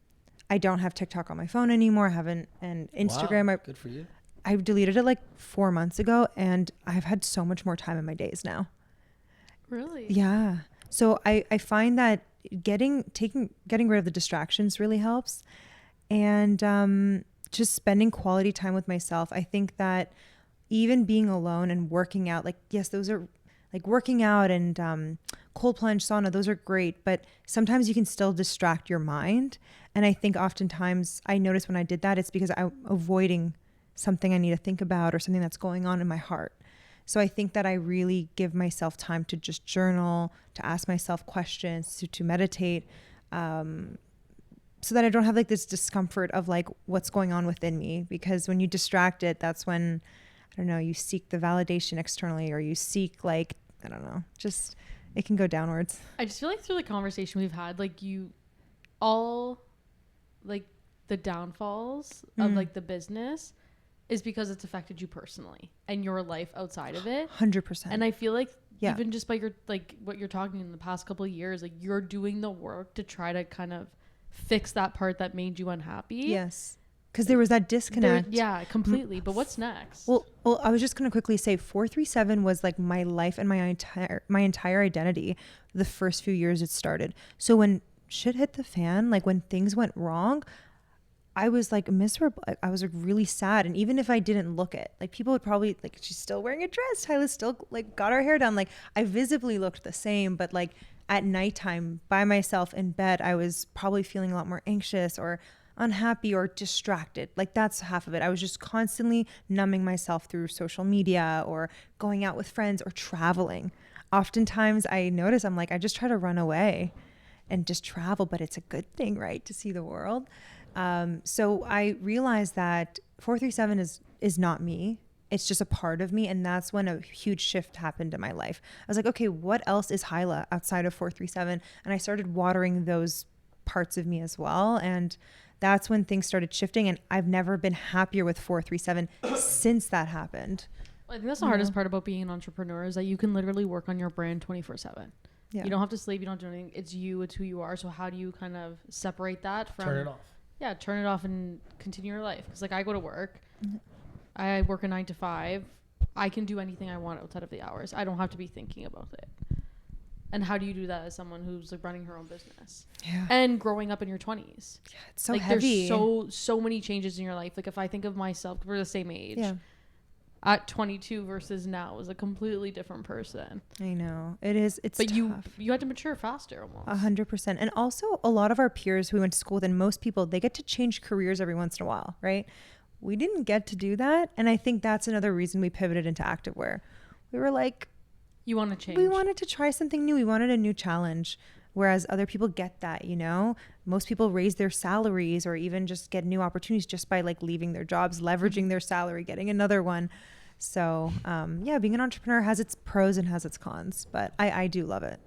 I don't have TikTok on my phone anymore. I haven't, and Instagram. Wow, good for you. I deleted it like 4 months ago, and I've had so much more time in my days now. Really? Yeah. So I find that getting rid of the distractions really helps, and just spending quality time with myself. I think that even being alone and working out, like, yes, those are like working out and cold plunge, sauna, those are great, but sometimes you can still distract your mind. And I think oftentimes I notice when I did that, it's because I'm avoiding something I need to think about or something that's going on in my heart. So I think that I really give myself time to just journal, to ask myself questions, to meditate, so that I don't have like this discomfort of like what's going on within me. Because when you distract it, that's when, I don't know, you seek the validation externally, or you seek like, I don't know, just it can go downwards. I just feel like through the conversation we've had, like you all, like the downfalls of like the business is because it's affected you personally and your life outside of it. 100%. And I feel like even just by your, like what you're talking in the past couple of years, like you're doing the work to try to kind of fix that part that made you unhappy. Yes. Because there was that disconnect. Yeah, completely. But what's next? Well, I was just going to quickly say 437 was like my life and my entire identity the first few years it started. So when shit hit the fan, like when things went wrong, I was like miserable. I was like really sad. And even if I didn't look it, like people would probably like, she's still wearing a dress. Hyla's still like got her hair done. Like I visibly looked the same, but like at nighttime by myself in bed, I was probably feeling a lot more anxious or unhappy or distracted. Like that's half of it. I was just constantly numbing myself through social media or going out with friends or traveling. Oftentimes I notice I'm like, I just try to run away and just travel, but it's a good thing, right? To see the world. So I realized that 437 is not me. it's just a part of me. And that's when a huge shift happened in my life. I was like, okay, what else is Hyla outside of 437? And I started watering those parts of me as well. And that's when things started shifting. And I've never been happier with 437 since that happened. I think that's the hardest part about being an entrepreneur is that you can literally work on your brand 24/7. Yeah. You don't have to sleep. You don't do anything. It's you. It's who you are. So how do you kind of separate that from... Turn it off. Yeah, turn it off and continue your life. Because like I go to work. I work a 9 to 5. I can do anything I want outside of the hours. I don't have to be thinking about it. And how do you do that as someone who's like running her own business? Yeah. And growing up in your 20s. Yeah, it's so like, heavy. There's so many changes in your life. Like if I think of myself, we're the same age. Yeah. At 22 versus now is a completely different person. I know. It is. It's but tough. you had to mature faster almost. 100%. And also a lot of our peers who went to school with, and most people, they get to change careers every once in a while, right? We didn't get to do that. And I think that's another reason we pivoted into activewear. We were like, you want to change. We wanted to try something new. We wanted a new challenge. Whereas other people get that, you know, most people raise their salaries or even just get new opportunities just by like leaving their jobs, leveraging their salary, getting another one. So, yeah, being an entrepreneur has its pros and has its cons, but I do love it.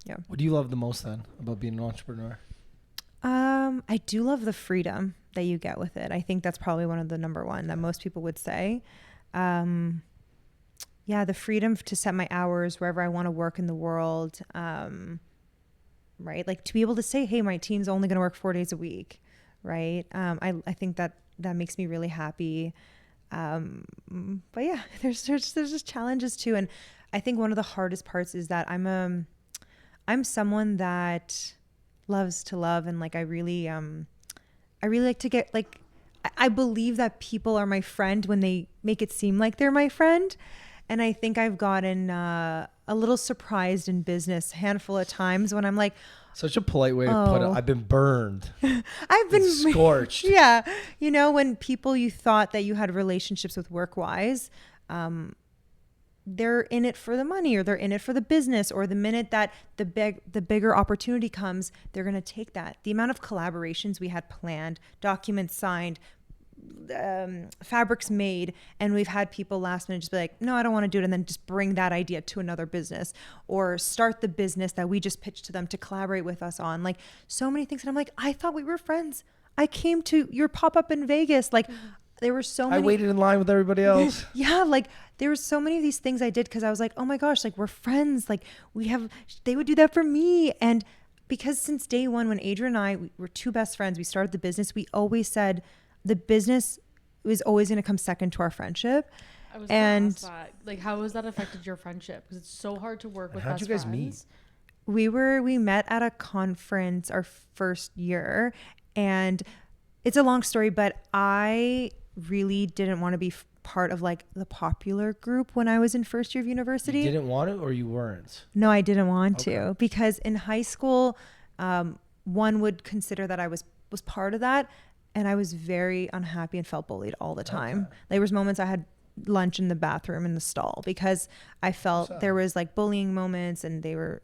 Yeah. What do you love the most then about being an entrepreneur? I do love the freedom that you get with it. I think that's probably one of the number one that most people would say. Yeah, the freedom to set my hours wherever I want to work in the world. Right. Like to be able to say, hey, my team's only going to work 4 days a week. Right. I think that makes me really happy. But yeah, there's just challenges too. And I think one of the hardest parts is that I'm someone that loves to love. And like, I really like to get like, I believe that people are my friend when they make it seem like they're my friend. And I think I've gotten a little surprised in business a handful of times when I'm like, such a polite way to put it. I've been burned. I've been scorched. Yeah. You know, when people you thought that you had relationships with work-wise, they're in it for the money or they're in it for the business, or the minute that the bigger opportunity comes, they're going to take that. The amount of collaborations we had planned, documents signed, fabrics made, and we've had people last minute just be like, no, I don't want to do it, and then just bring that idea to another business or start the business that we just pitched to them to collaborate with us on. Like so many things. And I'm like, I thought we were friends. I came to your pop-up in Vegas. Like there were so many. I waited in line with everybody else. Yeah. Like there were so many of these things I did because I was like, oh my gosh, like we're friends. Like they would do that for me. And because since day one, when Adrien and I we were two best friends, we started the business, we always said, the business was always going to come second to our friendship. I was going to ask that. Like, how has that affected your friendship? Because it's so hard to work with best friends. How'd you guys meet? We met at a conference our first year, and it's a long story, but I really didn't want to be part of like the popular group when I was in first year of university. You didn't want to, or you weren't? No, I didn't want to, because in high school, one would consider that I was part of that. And I was very unhappy and felt bullied all the time. Okay. There was moments I had lunch in the bathroom in the stall because I felt there was like bullying moments, and they were,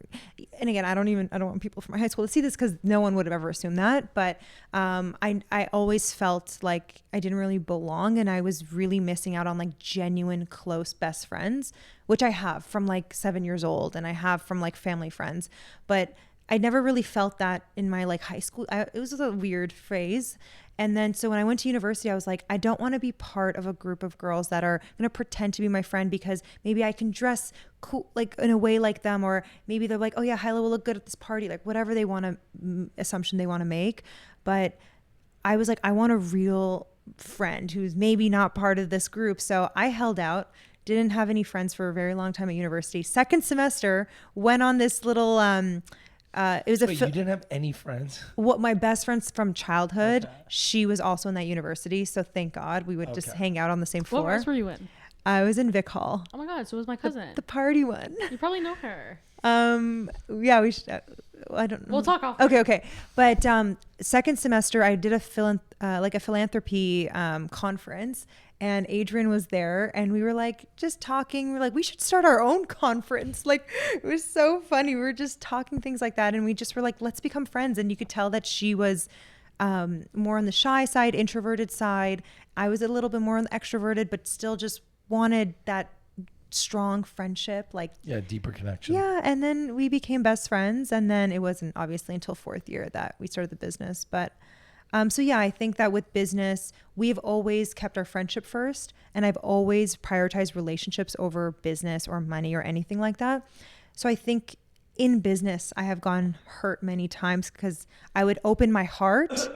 and again, I don't want people from my high school to see this because no one would have ever assumed that. But I always felt like I didn't really belong, and I was really missing out on like genuine close best friends, which I have from like 7 years old, and I have from like family friends, but I never really felt that in my like high school. It was a weird phase. And then, so when I went to university, I was like, I don't want to be part of a group of girls that are going to pretend to be my friend because maybe I can dress cool, like in a way like them, or maybe they're like, oh yeah, Hyla will look good at this party, like whatever they want to, assumption they want to make. But I was like, I want a real friend who's maybe not part of this group. So I held out, didn't have any friends for a very long time at university. Second semester, went on this little, it was Wait, you didn't have any friends? What, my best friends from childhood, she was also in that university. So thank God we would just hang out on the same floor. What class were you in? I was in Vic Hall. Oh my God, so was my cousin. The party one. You probably know her. Yeah, we should. I don't know. We'll talk off. Okay. But second semester, I did a philanthropy conference. And Adrien was there, and we were like just talking. We're like, we should start our own conference. Like, it was so funny. We were just talking things like that, and we just were like, let's become friends. And you could tell that she was more on the shy side, introverted side. I was a little bit more on the extroverted, but still just wanted that strong friendship, like deeper connection. Yeah, and then we became best friends, and then it wasn't obviously until 4th year that we started the business. But so yeah, I think that with business, we've always kept our friendship first, and I've always prioritized relationships over business or money or anything like that. So I think in business, I have gone hurt many times because I would open my heart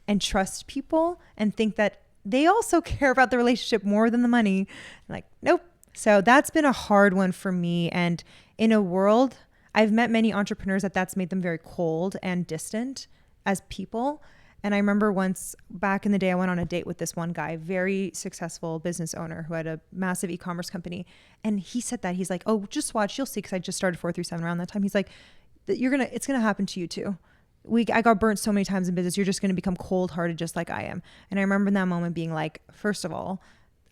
and trust people and think that they also care about the relationship more than the money. Like, nope. So that's been a hard one for me. And in a world, I've met many entrepreneurs that's made them very cold and distant as people. And I remember once back in the day, I went on a date with this one guy, very successful business owner who had a massive e-commerce company. And he said that he's like, oh, just watch, you'll see. Cause I just started 437 around that time. He's like, it's going to happen to you too. I got burnt so many times in business. You're just going to become cold hearted, just like I am. And I remember in that moment being like, first of all,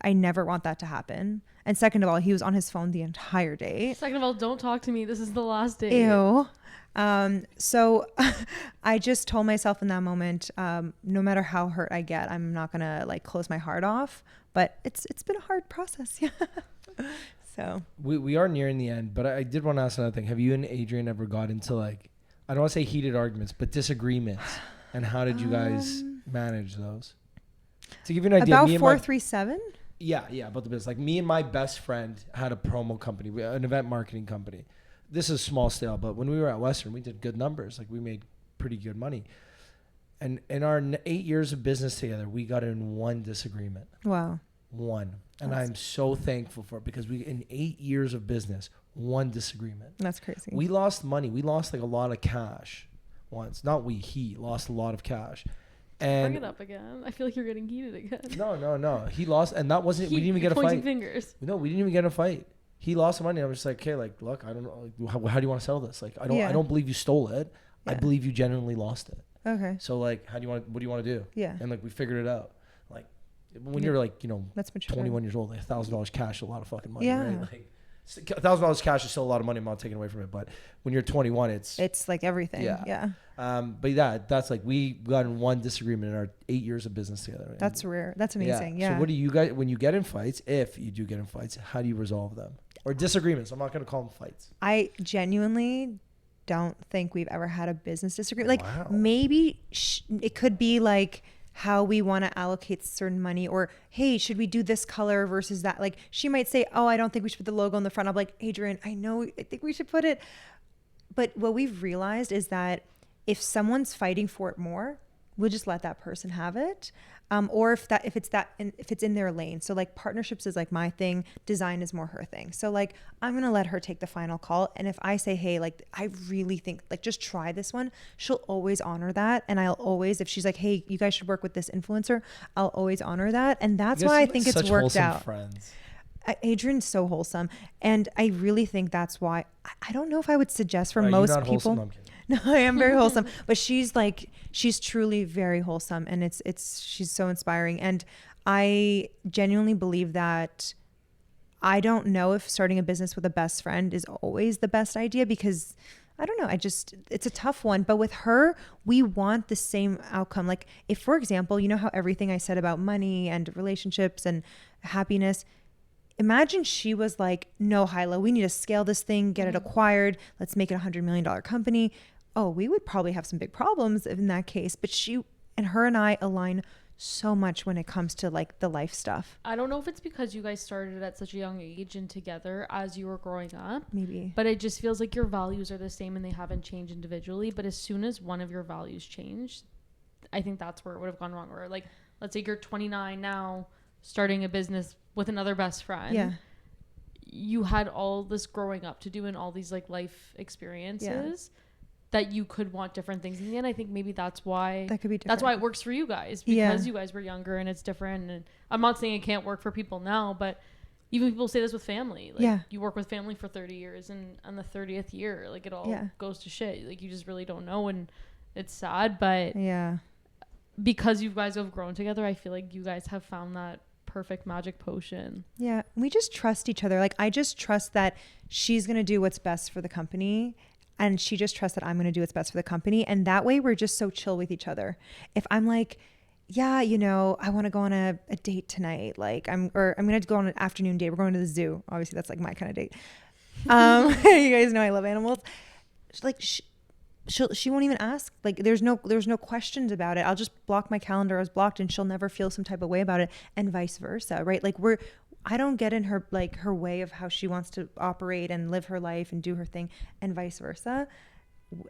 I never want that to happen. And second of all, he was on his phone the entire day. Second of all, don't talk to me. This is the last day. Ew. So I just told myself in that moment, no matter how hurt I get, I'm not going to like close my heart off, but it's been a hard process. Yeah. So we are nearing the end, but I did want to ask another thing. Have you and Adrien ever got into like, I don't want to say heated arguments, but disagreements? And how did you guys manage those? To give you an idea. About 437? Yeah, about the business. Like me and my best friend had a promo company, an event marketing company. This is small scale, but when we were at Western, we did good numbers. Like we made pretty good money. And in our 8 years of business together, we got in one disagreement. Wow. One. And I'm so thankful for it because in 8 years of business, one disagreement. That's crazy. We lost money. We lost like a lot of cash once. Not we, he lost a lot of cash. And bring it up again. I feel like you're getting heated again. No. He lost, and that wasn't. We didn't even get a fight. Pointing fingers. No, we didn't even get in a fight. He lost the money. I was just like, okay, like, look, I don't know. Like, how do you want to sell this? Like, I don't believe you stole it. Yeah. I believe you genuinely lost it. Okay. So like, what do you want to do? Yeah. And like, we figured it out. Like, when you're like, that's 21 years old, like $1,000 cash is a lot of fucking money, yeah. right? Like, $1,000 cash is still a lot of money. I'm not taking away from it, but when you're 21, it's like everything. Yeah. But yeah, that's like we got in one disagreement in our 8 years of business together. That's rare. That's amazing. Yeah. So what do you guys, when you get in fights, if you do get in fights, how do you resolve them? Or disagreements? I'm not going to call them fights. I genuinely don't think we've ever had a business disagreement. Like maybe it could be like how we want to allocate certain money, or hey, should we do this color versus that? Like she might say, oh, I don't think we should put the logo on the front. I'm like, Adrien, I think we should put it. But what we've realized is that if someone's fighting for it more, we'll just let that person have it. Or if it's in their lane. So like partnerships is like my thing. Design is more her thing. So like, I'm going to let her take the final call. And if I say, hey, like, I really think like, just try this one, she'll always honor that. And I'll always, if she's like, hey, you guys should work with this influencer, I'll always honor that. And that's why I think it's worked out. Friends. Adrien's so wholesome. And I really think that's why, I don't know if I would suggest for most people. Wholesome? No, I am very wholesome, but she's truly very wholesome, and she's so inspiring. And I genuinely believe that I don't know if starting a business with a best friend is always the best idea, because I don't know. It's a tough one, but with her, we want the same outcome. Like if, for example, you know how everything I said about money and relationships and happiness, imagine she was like, no, Hyla, we need to scale this thing, get it acquired. Let's make it $100 million company. Oh, we would probably have some big problems in that case. But her and I align so much when it comes to like the life stuff. I don't know if it's because you guys started at such a young age and together as you were growing up. Maybe. But it just feels like your values are the same and they haven't changed individually. But as soon as one of your values changed, I think that's where it would have gone wrong. Or like, let's say you're 29 now, starting a business with another best friend. Yeah. You had all this growing up to do and all these like life experiences that you could want different things in the end. I think maybe that's why that could be different. That's why it works for you guys, because you guys were younger and it's different. And I'm not saying it can't work for people now, but even people say this with family. Like you work with family for 30 years and on the 30th year, like it all goes to shit. Like you just really don't know, and it's sad, but because you guys have grown together, I feel like you guys have found that perfect magic potion. Yeah, we just trust each other. Like I just trust that she's going to do what's best for the company, and she just trusts that I'm going to do what's best for the company. And that way we're just so chill with each other. If I'm like, yeah, you know, I want to go on a date tonight. Like I'm going to go on an afternoon date. We're going to the zoo. Obviously that's like my kind of date. You guys know I love animals. Like she won't even ask. Like there's no questions about it. I'll just block my calendar as blocked, and she'll never feel some type of way about it, and vice versa, right? Like I don't get in her like her way of how she wants to operate and live her life and do her thing, and vice versa.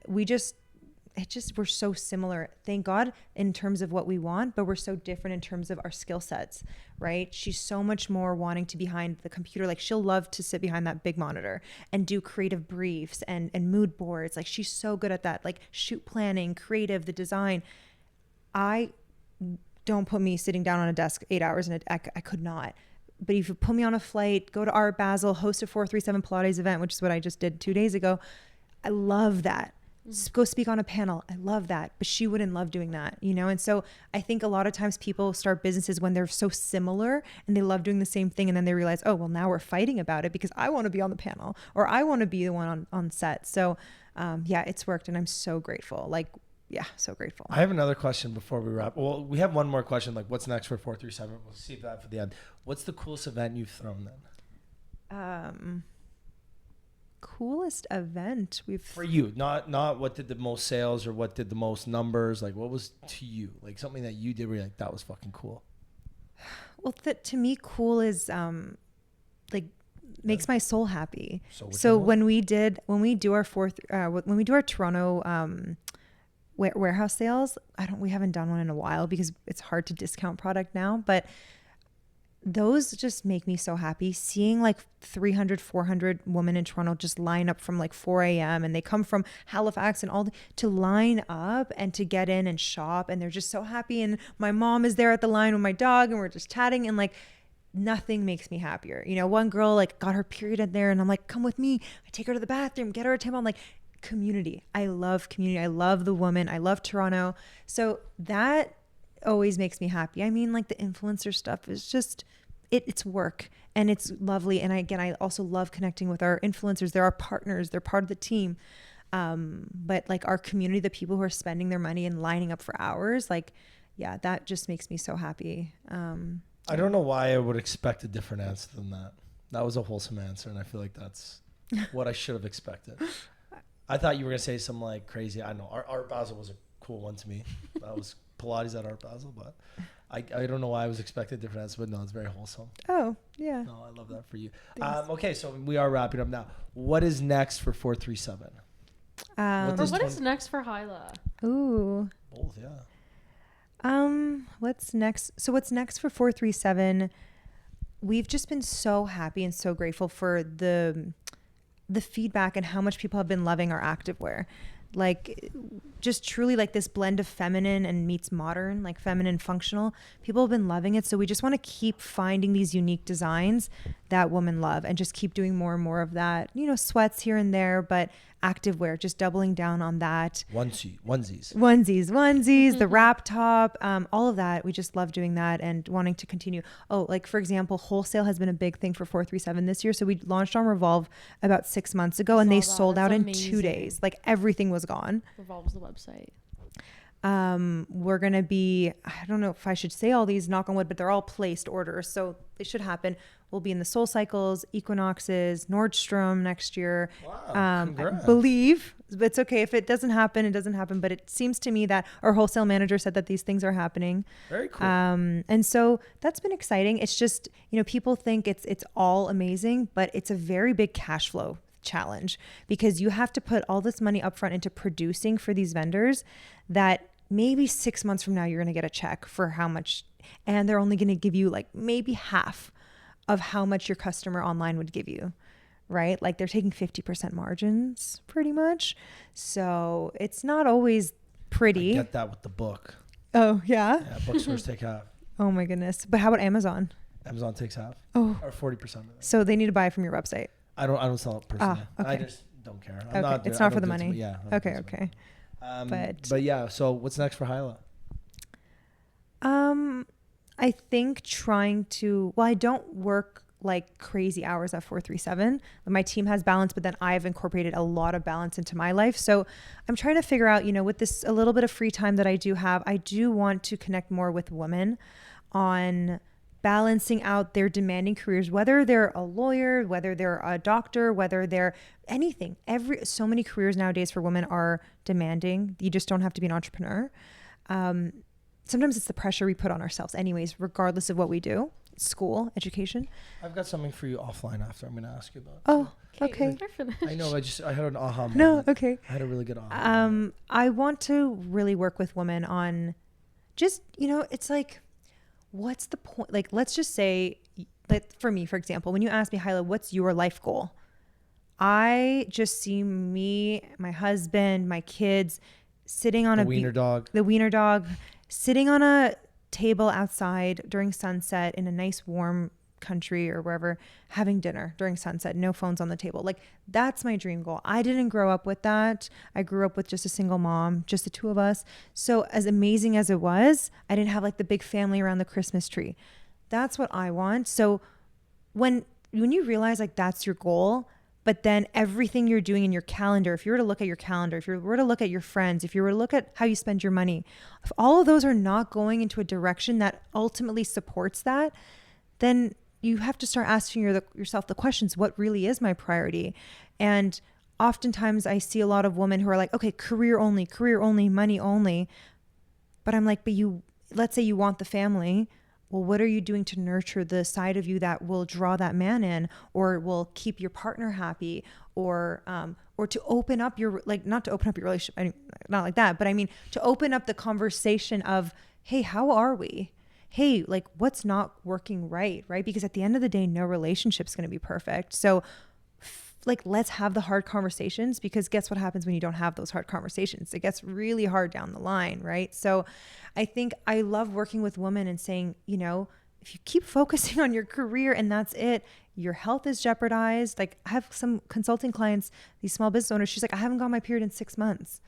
We're so similar, thank God, in terms of what we want, but we're so different in terms of our skill sets, right? She's so much more wanting to be behind the computer. Like she'll love to sit behind that big monitor and do creative briefs and mood boards. Like she's so good at that, like shoot planning, creative, the design. Don't put me sitting down on a desk 8 hours I could not. But if you put me on a flight, go to Art Basel, host a 437 Pilates event, which is what I just did 2 days ago. I love that. Go speak on a panel. I love that. But she wouldn't love doing that, you know? And so I think a lot of times people start businesses when they're so similar and they love doing the same thing. And then they realize, oh, well, now we're fighting about it because I want to be on the panel or I want to be the one on set. So yeah, it's worked. And I'm so grateful. Like, yeah, so grateful. I have another question before we wrap. Well, we have one more question. Like, what's next for 437? We'll see that for the end. What's the coolest event you've thrown then? Coolest event for you, not what did the most sales or what did the most numbers, like what was to you, like something that you did where you're like, that was fucking cool? Well, to me, cool is like makes my soul happy. So when we do our Toronto warehouse sales, we haven't done one in a while because it's hard to discount product now, but those just make me so happy, seeing like 300, 400 women in Toronto just line up from like 4 a.m. and they come from Halifax and to line up and to get in and shop. And they're just so happy. And my mom is there at the line with my dog and we're just chatting, and like nothing makes me happier. You know, one girl like got her period in there and I'm like, come with me. I take her to the bathroom, get her a tampon. I'm like, community. I love community. I love the woman. I love Toronto. So that always makes me happy. I mean, like the influencer stuff is just, it's work and it's lovely. And I also love connecting with our influencers. They're our partners. They're part of the team. But like our community, the people who are spending their money and lining up for hours, like, yeah, that just makes me so happy. I don't know why I would expect a different answer than that. That was a wholesome answer. And I feel like that's what I should have expected. I thought you were going to say something like crazy. I know Art Basel was a cool one to me. That was Pilates at Art Basel, but I don't know why I was expecting a different answer, but no, it's very wholesome. Oh, yeah. No, I love that for you. Okay, so we are wrapping up now. What is next for 437? What is next for Hyla? Ooh. Both, yeah. What's next? So what's next for 437? We've just been so happy and so grateful for the feedback and how much people have been loving our activewear. Like just truly like this blend of feminine and meets modern, like feminine functional. People have been loving it. So we just want to keep finding these unique designs that women love and just keep doing more and more of that, you know, sweats here and there, but activewear, just doubling down on that. Onesies, the wrap top, all of that. We just love doing that and wanting to continue. Oh, like for example, wholesale has been a big thing for 437 this year. So we launched on Revolve about 6 months ago and they sold out in 2 days. Like everything was gone. Revolve's the website. We're going to be, I don't know if I should say all these, knock on wood, but they're all placed orders. So they should happen. We'll be in the Soul Cycles, Equinoxes, Nordstrom next year. Wow, I believe, but it's okay. If it doesn't happen, it doesn't happen. But it seems to me that our wholesale manager said that these things are happening. Very cool. And so that's been exciting. It's just, you know, people think it's all amazing, but it's a very big cash flow challenge because you have to put all this money upfront into producing for these vendors that maybe 6 months from now, you're going to get a check for how much, and they're only going to give you like maybe half of how much your customer online would give you, right? Like they're taking 50% margins pretty much. So it's not always pretty. I get that with the book. Oh, yeah? Yeah, bookstores take half. Oh my goodness. But how about Amazon? Amazon takes half. Oh. Or 40% of it. So they need to buy it from your website. I don't sell it personally. Okay. I just don't care. It's not for the money. Yeah. Okay. But yeah, so what's next for Hyla? I think I don't work like crazy hours at 437. My team has balance, but then I've incorporated a lot of balance into my life. So I'm trying to figure out, with this a little bit of free time that I do have, I do want to connect more with women on balancing out their demanding careers, whether they're a lawyer, whether they're a doctor, whether they're anything. So many careers nowadays for women are demanding. You just don't have to be an entrepreneur. Sometimes it's the pressure we put on ourselves anyways, regardless of what we do. School, education. I've got something for you offline after I'm going to ask you about. Oh, okay. I know. I had an aha moment. No, okay. I had a really good aha moment. I want to really work with women on just, it's like, what's the point? Like, let's just say, like for me, for example, when you ask me, Hyla, what's your life goal? I just see me, my husband, my kids sitting on the wiener dog, sitting on a table outside during sunset in a nice warm country or wherever, having dinner during sunset, no phones on the table. Like, that's my dream goal. I didn't grow up with that. I grew up with just a single mom, just the two of us. So as amazing as it was, I didn't have like the big family around the Christmas tree. That's what I want. So when you realize like that's your goal, but then everything you're doing in your calendar, if you were to look at your calendar, if you were to look at your friends, if you were to look at how you spend your money, if all of those are not going into a direction that ultimately supports that, then you have to start asking yourself the questions, what really is my priority? And oftentimes I see a lot of women who are like, okay, career only, money only. But I'm like, let's say you want the family. Well, what are you doing to nurture the side of you that will draw that man in, or will keep your partner happy, or to open up not to open up your relationship, not like that, but I mean, to open up the conversation of, hey, how are we? Hey, like what's not working right? Because at the end of the day, no relationship's going to be perfect. So let's have the hard conversations, because guess what happens when you don't have those hard conversations? It gets really hard down the line, right? So I think I love working with women and saying, if you keep focusing on your career and that's it, your health is jeopardized. Like, I have some consulting clients, these small business owners, she's like, I haven't got my period in 6 months,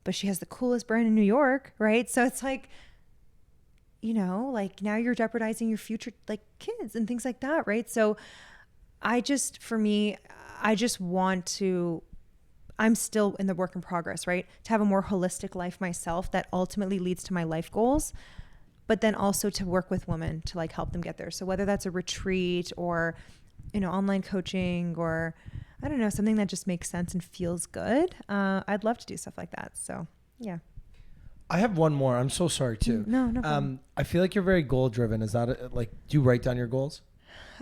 but she has the coolest brand in New York, right? So it's like, like now you're jeopardizing your future, like kids and things like that, right? So I'm still in the work in progress, right? To have a more holistic life myself that ultimately leads to my life goals, but then also to work with women to like help them get there. So whether that's a retreat or, online coaching, or I don't know, something that just makes sense and feels good. I'd love to do stuff like that. So yeah. I have one more. I'm so sorry too. No problem. I feel like you're very goal driven. Is that do you write down your goals?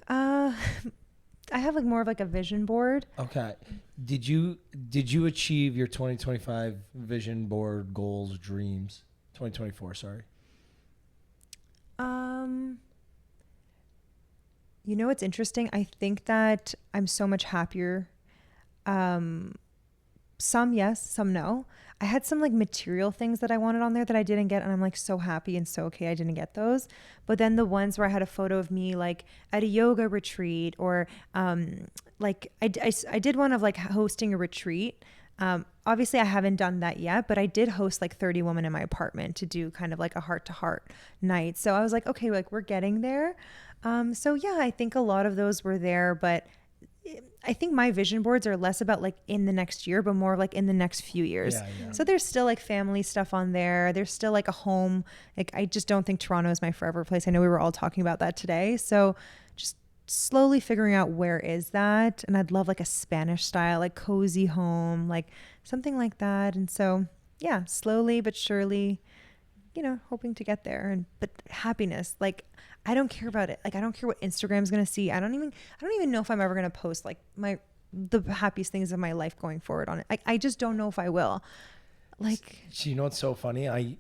I have like more of like a vision board. Okay. Did you achieve your 2025 vision board goals, dreams? 2024, sorry. What's interesting? I think that I'm so much happier. Some yes, some no. I had some like material things that I wanted on there that I didn't get, and I'm like so happy and so okay I didn't get those. But then the ones where I had a photo of me like at a yoga retreat, or like I did one of like hosting a retreat. Obviously I haven't done that yet, but I did host like 30 women in my apartment to do kind of like a heart-to-heart night. So I was like, okay, like we're getting there. So yeah, I think a lot of those were there, but I think my vision boards are less about like in the next year, but more like in the next few years. Yeah. So there's still like family stuff on there. There's still like a home. Like, I just don't think Toronto is my forever place. I know we were all talking about that today. So just slowly figuring out where is that. And I'd love like a Spanish style, like cozy home, like something like that. And so, yeah, slowly but surely, hoping to get there. But happiness, like, I don't care about it. Like, I don't care what Instagram's going to see. I don't even know if I'm ever going to post like the happiest things of my life going forward on it. I just don't know if I will. Like, you know what's so funny? I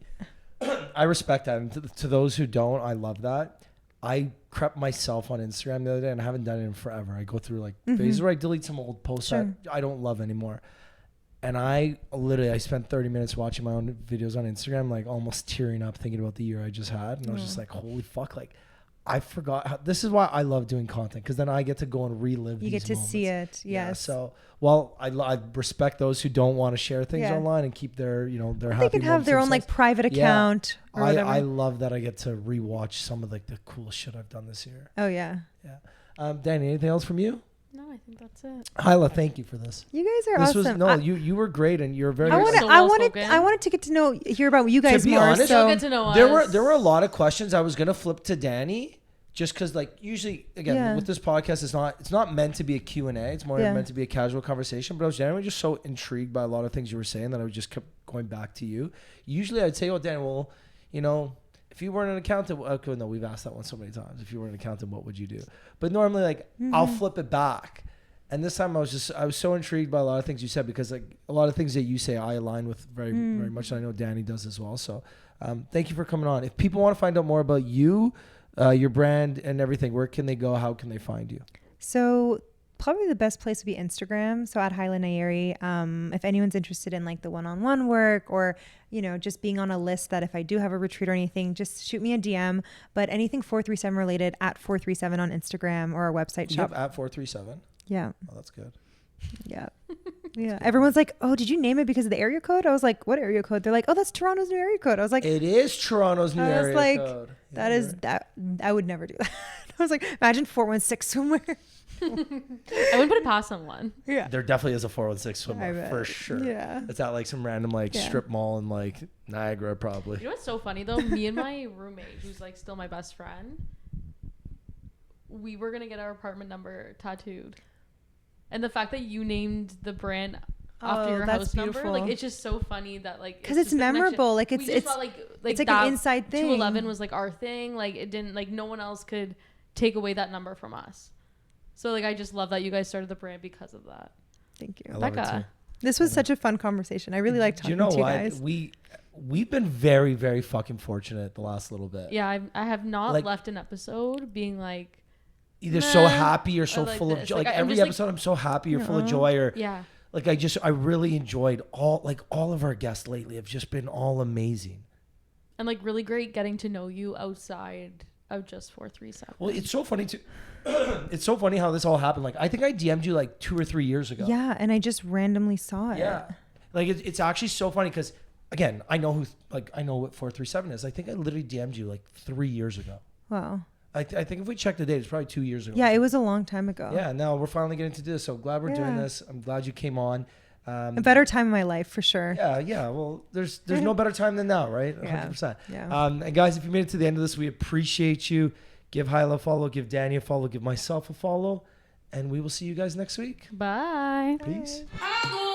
respect that. And to those who don't, I love that. I crept myself on Instagram the other day, and I haven't done it in forever. I go through like phases where I delete some old posts that I don't love anymore. And I spent 30 minutes watching my own videos on Instagram, like almost tearing up thinking about the year I just had. And I was just like, holy fuck, like I forgot this is why I love doing content, because then I get to go and relive these moments. You get to see it. Yes. Yeah, so, I respect those who don't want to share things online and keep their, their happy. They can have their own like private account. Or I love that I get to rewatch some of like the coolest shit I've done this year. Oh yeah. Yeah. Danny, anything else from you? No, I think that's it. Hyla, thank you for this. You guys are awesome. You were great, and you're very. I wanted to get to hear about you guys more. Honest, so get to know us. There were a lot of questions I was gonna flip to Danny, just because like usually again with this podcast it's not meant to be a Q&A. It's more meant to be a casual conversation. But I was generally just so intrigued by a lot of things you were saying that I just kept going back to you. Usually I'd say, oh, Danny, well, if you weren't an accountant, okay, no, we've asked that one so many times. If you were an accountant, what would you do? But normally, like, I'll flip it back. And this time I was so intrigued by a lot of things you said, because like a lot of things that you say I align with very, very much. And I know Danny does as well. So thank you for coming on. If people want to find out more about you, your brand and everything, where can they go? How can they find you? So probably the best place would be Instagram. So at Hyla Nayeri. If anyone's interested in like the one-on-one work, or, just being on a list that if I do have a retreat or anything, just shoot me a DM. But anything 437 related, at 437 on Instagram, or our website shop. You have at 437? Yeah. Oh, that's good. Yeah. Yeah. Everyone's like, oh, did you name it because of the area code? I was like, what area code? They're like, oh, that's Toronto's new area code. I was like, it is Toronto's new area code. That I would never do that. I was like, imagine 416 swimwear. I wouldn't put it past someone. Yeah. There definitely is a 416 swimwear for sure. Yeah. It's at like some random strip mall in like Niagara probably. You know what's so funny though? Me and my roommate, who's like still my best friend, we were gonna get our apartment number tattooed. And the fact that you named the brand after your house number, like, it's just so funny that like, because it's memorable. Like it's like an inside thing. 211 was like our thing. Like it didn't, like no one else could take away that number from us. So like I just love that you guys started the brand because of that. Thank you, Becca. This was such a fun conversation. I really like talking to you guys. We've been very, very fucking fortunate the last little bit. Yeah, I have not left an episode being like either so happy or so full of joy. Like every episode, I'm so happy or full of joy, or like I really enjoyed all of our guests lately have just been all amazing. And like really great getting to know you outside of just 437. Well, it's so funny too. It's so funny how this all happened. Like I think I DM'd you like 2 or 3 years ago. Yeah, and I just randomly saw it. Yeah, like it's actually so funny because again, I know what 437 is. I think I literally DM'd you like 3 years ago. Wow. I think if we check the date, it's probably 2 years ago. Yeah, it was a long time ago. Yeah, now we're finally getting to do this. So glad we're doing this. I'm glad you came on. A better time in my life for sure. Yeah. Well, there's no better time than now, right? 100%. Yeah. And guys, if you made it to the end of this, we appreciate you. Give Hyla a follow, give Danny a follow, give myself a follow, and we will see you guys next week. Bye. Peace. Bye.